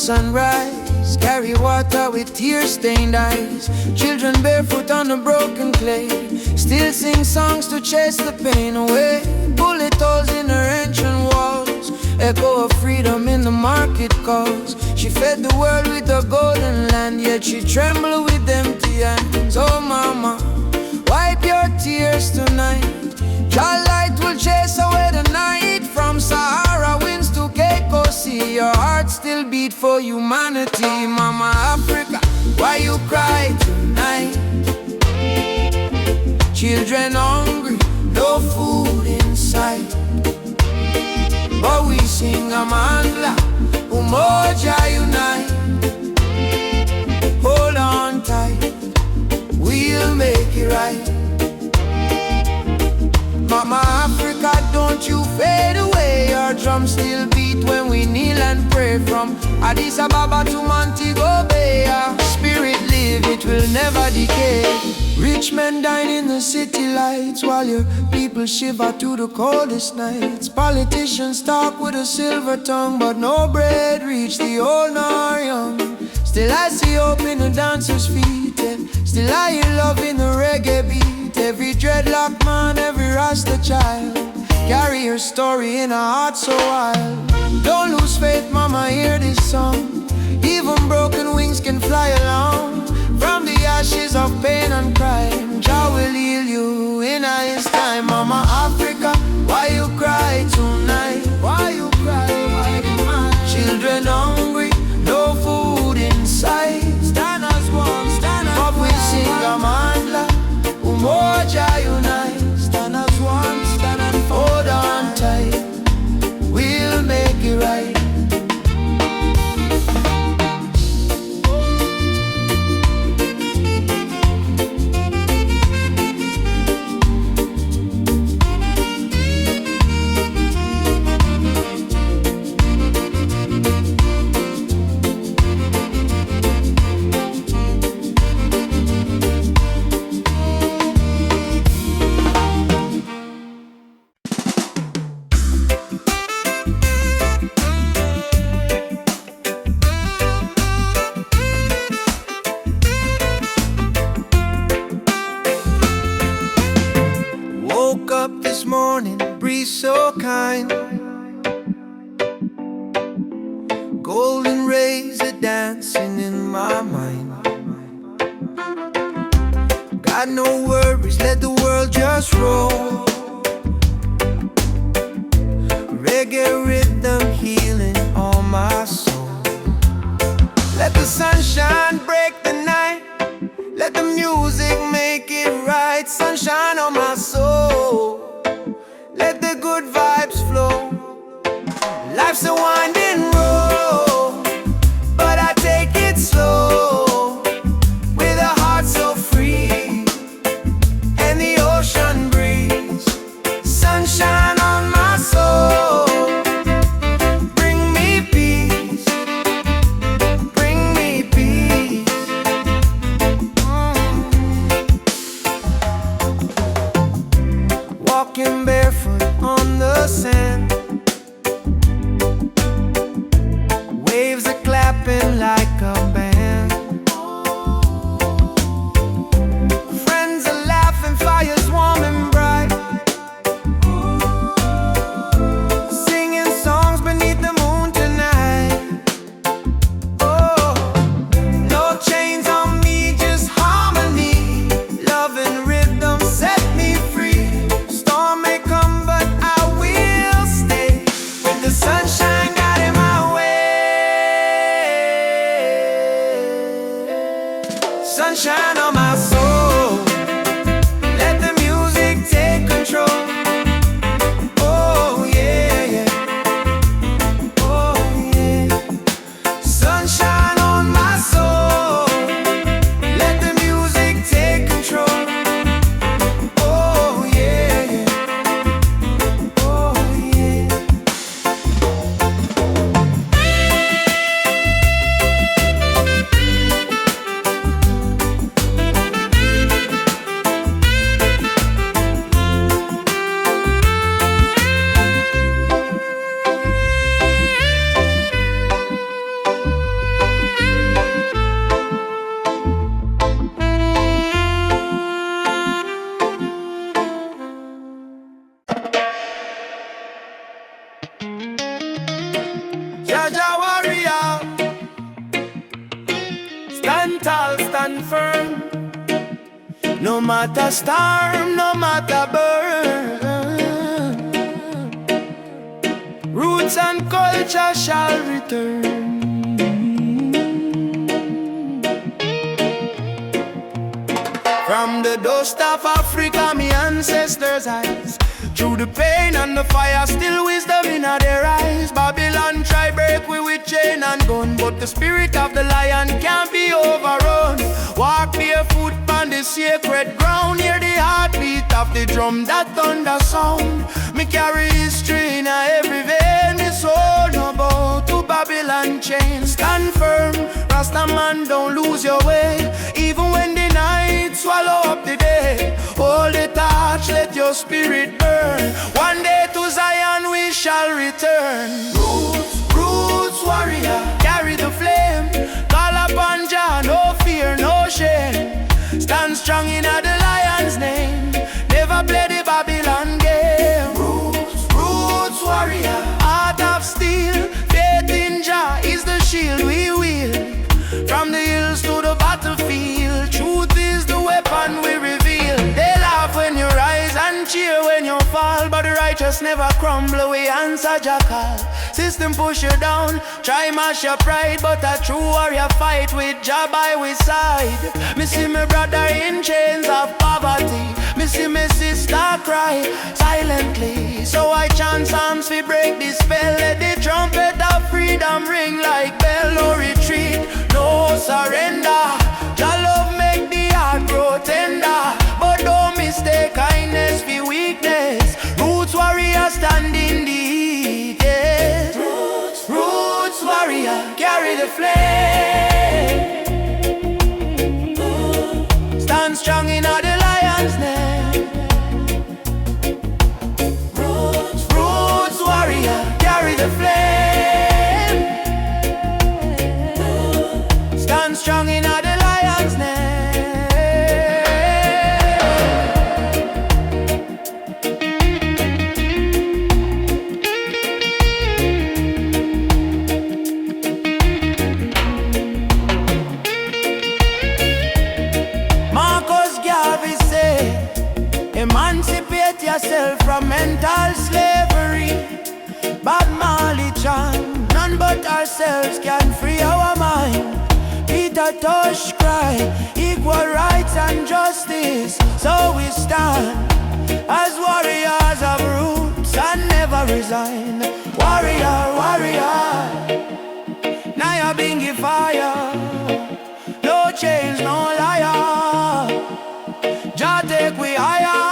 sunrise, carry water with tear-stained eyes. Children barefoot on the broken clay, still sing songs to chase the pain away. Bullet holes in her ancient walls, echo of freedom in the market calls. She fed the world with a golden land, yet she trembled with empty hands. Oh mama, wipe your tears tonight. Your light will chase away the night. From Sahara winds to Cape Sea, your heart still beat for humanity. Mama Africa, why you cry tonight? Children hungry, no food in sight, but we sing Amandla, Umoja unite. Hold on tight, we'll make it right. Mama Africa, don't you fade away. Our drums still beat when we kneel and pray. From Addis Ababa to Montego Bay, our spirit live, it will never decay. Rich men dine in the city lights, while your people shiver through the coldest nights. Politicians talk with a silver tongue, but no bread reach the old nor young. Still I see hope in the dancers' feet, and still I hear love in the reggae beat. Every dreadlock man, every Rasta child, carry her story in a heart so wild. Don't lose faith, mama, hear this song. Even broken wings can fly along. From the ashes of pain and crime, Jah will heal you in His time. Mama Africa, why you cry tonight? Why you cry? Why you cry? Children hungry, no food in sight. Stand as one, stand as one. But we sing Amandla, Umoja unite. Stand as one, stand and hold on tight, we'll make it right. Woke up this morning, breeze so kind. Golden rays are dancing in my mind. Got no worries, let the world just roll. Reggae rhythm healing all my soul. Let the sunshine break the night, let the music make it right. Sunshine on my soul, let the good vibes flow. Life's a winding road, but I take it slow, with a heart so free, and the ocean breeze. Sunshine on my soul, bring me peace, bring me peace. Walking barefoot on the sand, waves are clapping like a band. Friends are laughing, fires warm and bright, singing songs beneath the moon tonight. Oh, no chains on me, just harmony. Love and rhythm set me free. Storm may come, but I will stay, with the sunshine guiding my way. Sunshine on my soul, let the music take control. Oh yeah, yeah. Oh yeah. Sunshine on my soul, let the music take control. Oh yeah, yeah. Oh yeah. stand tall, stand firm. No matter storm, no matter burn, roots and culture shall return. From the dust of Africa, me ancestors' eyes, through the pain and the fire, still wisdom in their eyes. Babylon try break we with chain and gun, but the spirit of the lion can't be overrun. Walk barefoot on the sacred ground, hear the heartbeat of the drum, that thunder sound. Me carry history in every vein, me soul no bow to Babylon chain. Stand firm, Rasta man, don't lose your way, even when the night swallow up the day. Hold the torch, let your spirit burn. One day to Zion we shall return. Roots, roots warrior, carry the flame. Call upon Jah, no fear, no shame. Stand strong in the lion's name, never play the Babylon game. Roots, roots warrior, heart of steel. Faith in Jah is the shield we wield. From the hills to the battlefield, truth is the weapon we reveal. They laugh when you rise and cheer when you fall, but the righteous never crumble, we answer Jah call. System push you down, try mash your pride, but a true warrior fight with Jah by his side. Me see my brother in chains of poverty, me see my sister cry silently. So I chant psalms to break this spell, let the trumpet of freedom ring like bell. No retreat, no surrender. Jah love make the heart grow tender, but don't mistake kindness for weakness. Roots warrior stand in the heat, yes. Roots, roots warrior, carry the flame. Stand strong in the lion's name. Roots, roots warrior, carry the flame. Stand strong in the lion's name. Emancipate yourself from mental slavery. Bob Marley chant, none but ourselves can free our mind. Peter Tosh cry, equal rights and justice. So we stand as warriors of roots and never resign. Warrior, warrior, now you're being fire. No chains, no liar. Jah take we higher.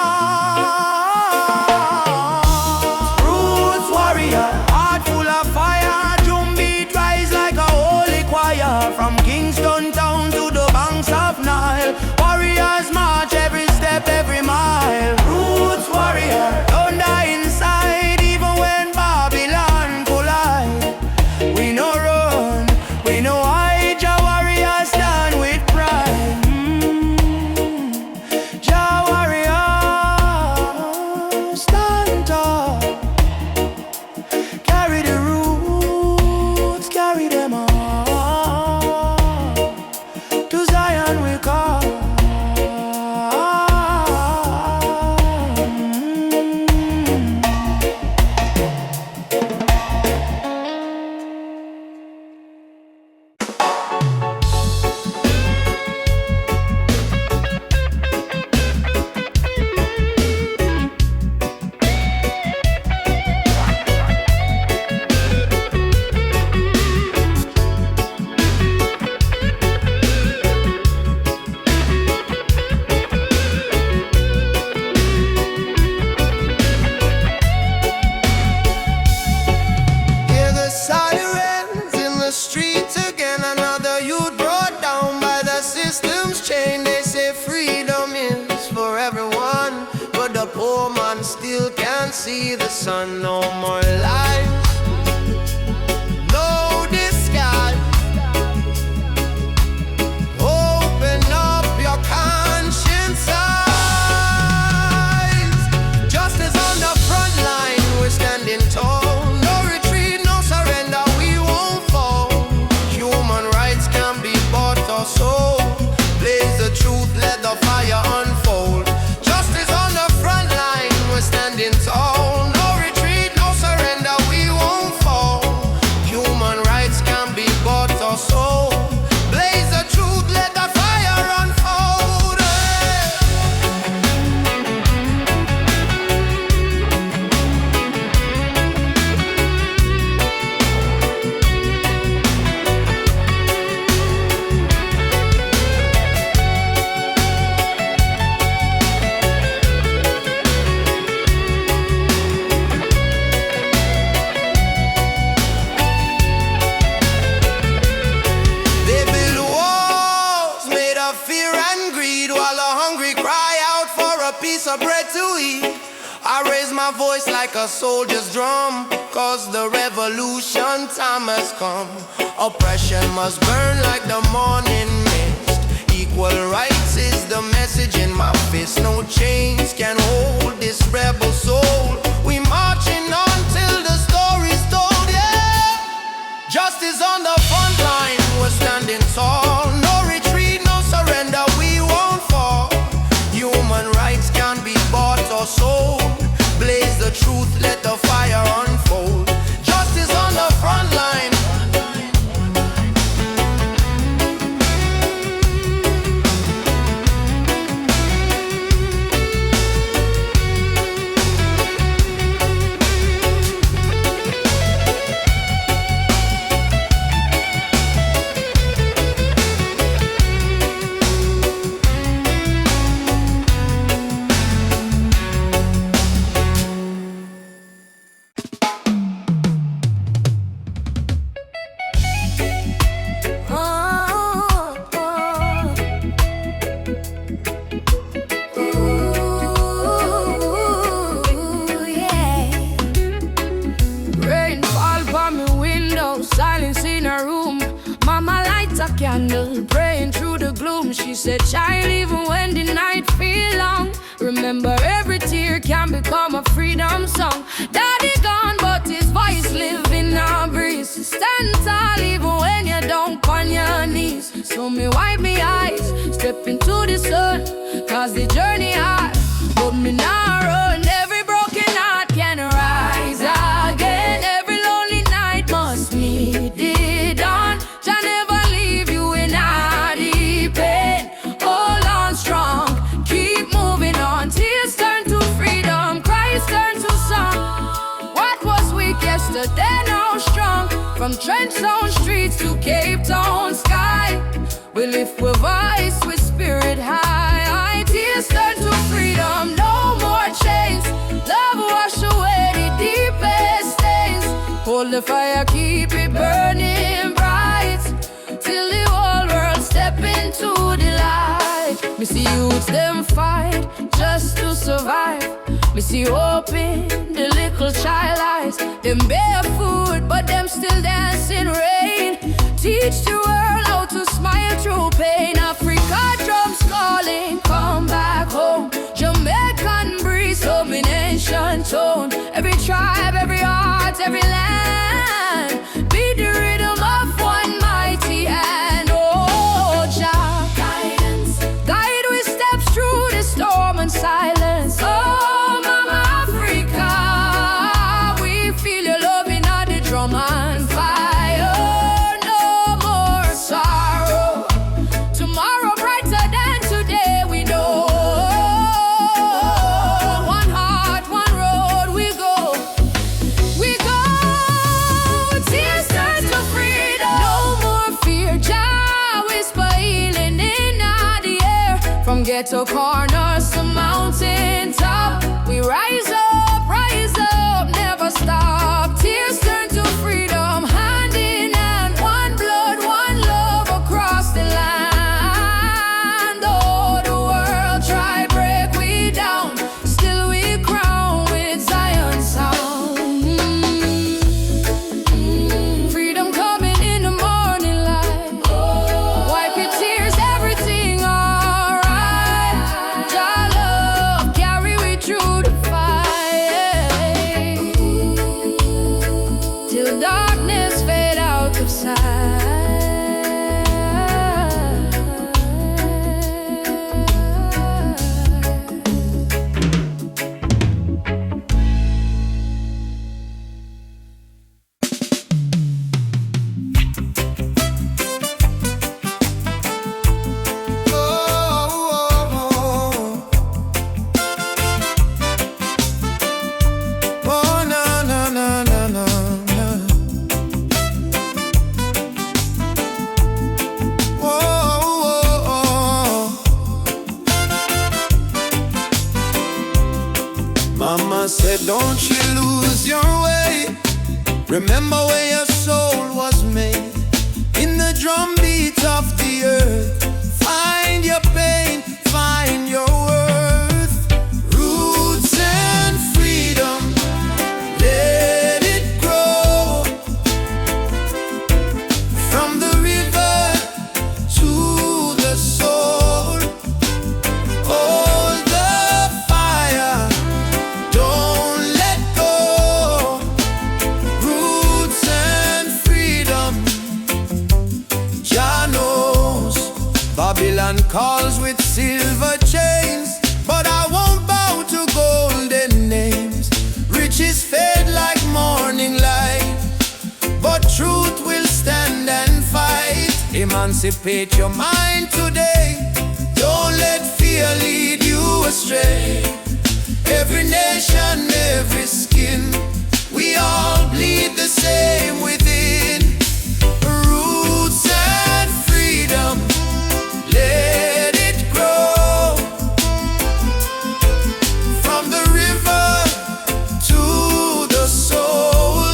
Roots warrior, heart full of fire. Drum beat rise like a holy choir. From Kingston town to the banks of Nile, warriors march every step, every mile. Roots warrior, don't die inside, even when Babylon collide. We no run, we no hide. Jah warriors stand with pride. Carry the roots, carry them on. the bread to eat. I raise my voice like a soldier's drum, cause the revolution time has come. Oppression must burn like the morning mist. Equal rights is the message in my fist. No chains can hold this rebel soul. We marching on till the story's told, yeah. Justice on the front line, we're standing tall. No retreat, no surrender, we won't fall. Human rights can't be bought or sold. Blaze the truth, let the fire unfold. Justice on the front line. Candle praying through the gloom. She said, child, even when the night feel long, remember every tear can become a freedom song. Daddy gone, but his voice live in our breeze. Stand tall even when you don't on your knees. So me wipe me eyes, step into the sun, cause the journey hard, but me not run. Every broken heart can rise again. Every lonely night must meet the dawn. Jah never leave you in a deep pain. Hold on strong, keep moving on. Tears turn to freedom, cries turn to song. What was weak yesterday now strong. From Trench Zone streets to Cape Town sky, we lift with voice, with spirit high. Tears turn to freedom, no more chains. Love wash away the deepest stains. Hold the fire, keep it burning bright, till the whole world step into the light. Me see youths them fight just to survive. Me see hope in the little child eyes. Them barefoot but them still dance in rain. Teach the world how to smile through pain. Africa drums calling, come back home. Jamaican breeze, domination tone. Every tribe, every heart, every land, be the rhythm of one mighty hand. Oh, Jah, guidance, guide we steps through the storm and silence. Oh, Mama Africa, we feel your love in the drum and fire. No more sorrow, tomorrow brighter than today we know. One heart, one road we go. We go, tears turn to freedom. No more fear, Jah whisper healing in the air. From ghetto corners to mountain top, we rise up, never stop. Tears turn to freedom, hand in hand, one blood, one love across the land. Oh, the world try break we down, still we crown with Zion sound. Freedom coming in the morning light. Wipe your tears, everything alright. Jah love carry we through the fight, till darkness fade out of sight. Oh, na na na na na na. Oh. Mama said, don't you lose your way. Remember where your soul was made. In the drumbeat of the earth, find your pain, find your worth. Babylon calls with silver chains, but I won't bow to golden names. Riches fade like morning light, but truth will stand and fight. Emancipate your mind today, don't let fear lead you astray. Every nation, every skin, we all bleed the same within. Roots and freedom, let it grow. From the river to the soul,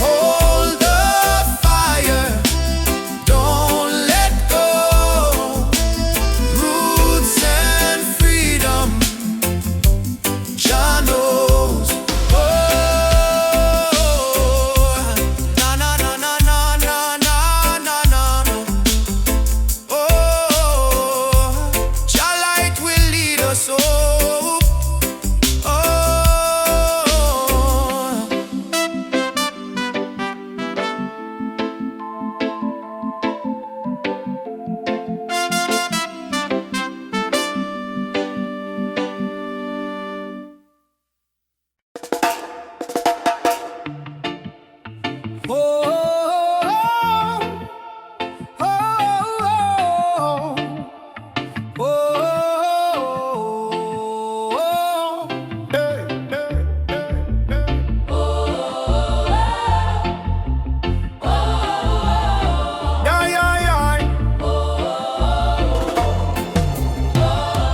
hold the fire, don't let go. Roots and freedom, Jah knows. Na na na na na na na na na. Jah light will lead us home.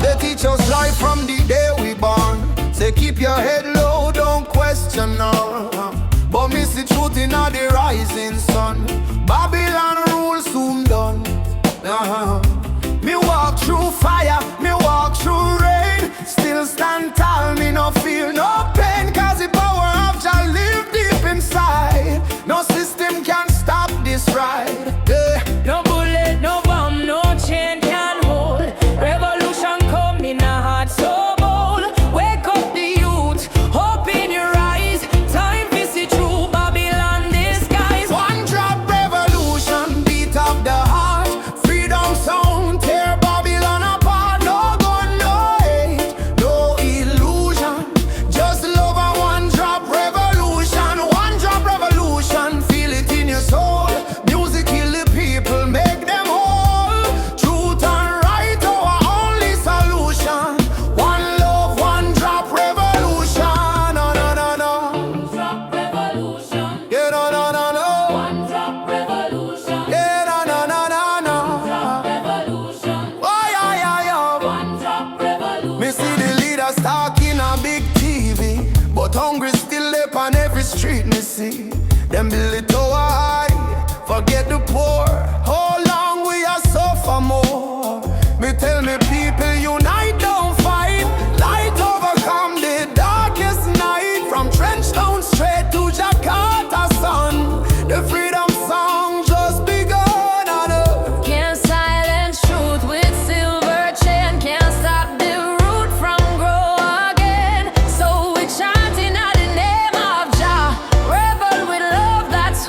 They teach us life from the day we born. Say keep your head low, don't question none. But miss the truth in the rising sun. Babylon rule soon done. Me walk through fire, me walk through rain. Still stand tall, me no feel no pain. Cause the power of Jah live deep inside. No system can stop this ride. No bullet, no bomb, no chain can hold. Revolution come in a heart so bold. Wake up the youth, hope in your eyes. Time to see true Babylon disguise. One drop revolution, beat of the heart. Freedom sound, tear Babylon apart. No gun, no hate, no illusion. Just love and one drop revolution. One drop revolution, feel it in your soul. Music kill the people, make them whole. Truth and right, our only solution. One love, one drop revolution. No, no, no, no. Drop revolution, Yeah, no, no, no, no. one drop revolution, Yeah, no, no, no, no, no. revolution, Oh, yeah, yeah, yeah. one drop revolution. Me see the leaders talking a big TV, but hungry still up on every street me see. Them build it tower high, forget the poor. How long we are suffer more? Me tell me people unite, don't fight. Light overcome the darkest night. From Trenchtown straight to Jakarta sun. The freedom song just begun on earth. Can't silence truth with silver chain. Can't stop the root from grow again. So we chanting at the name of Jah. Rebel with love, that's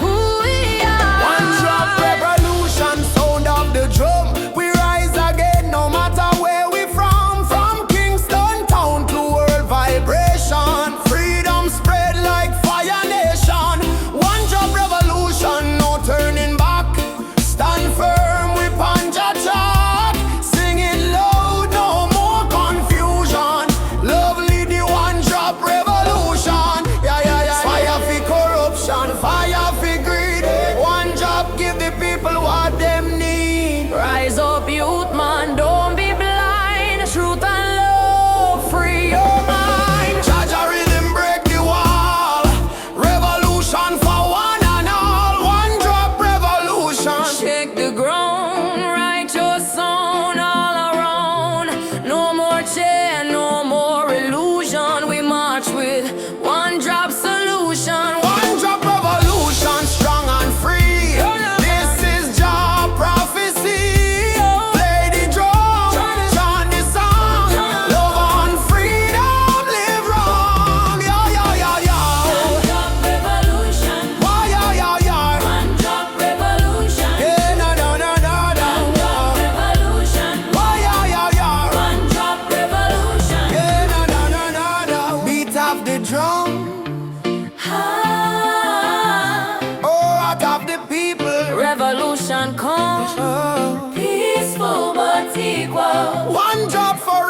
drum. Ah, Oh, out of the people. revolution come. Oh. Peaceful but equal. One job for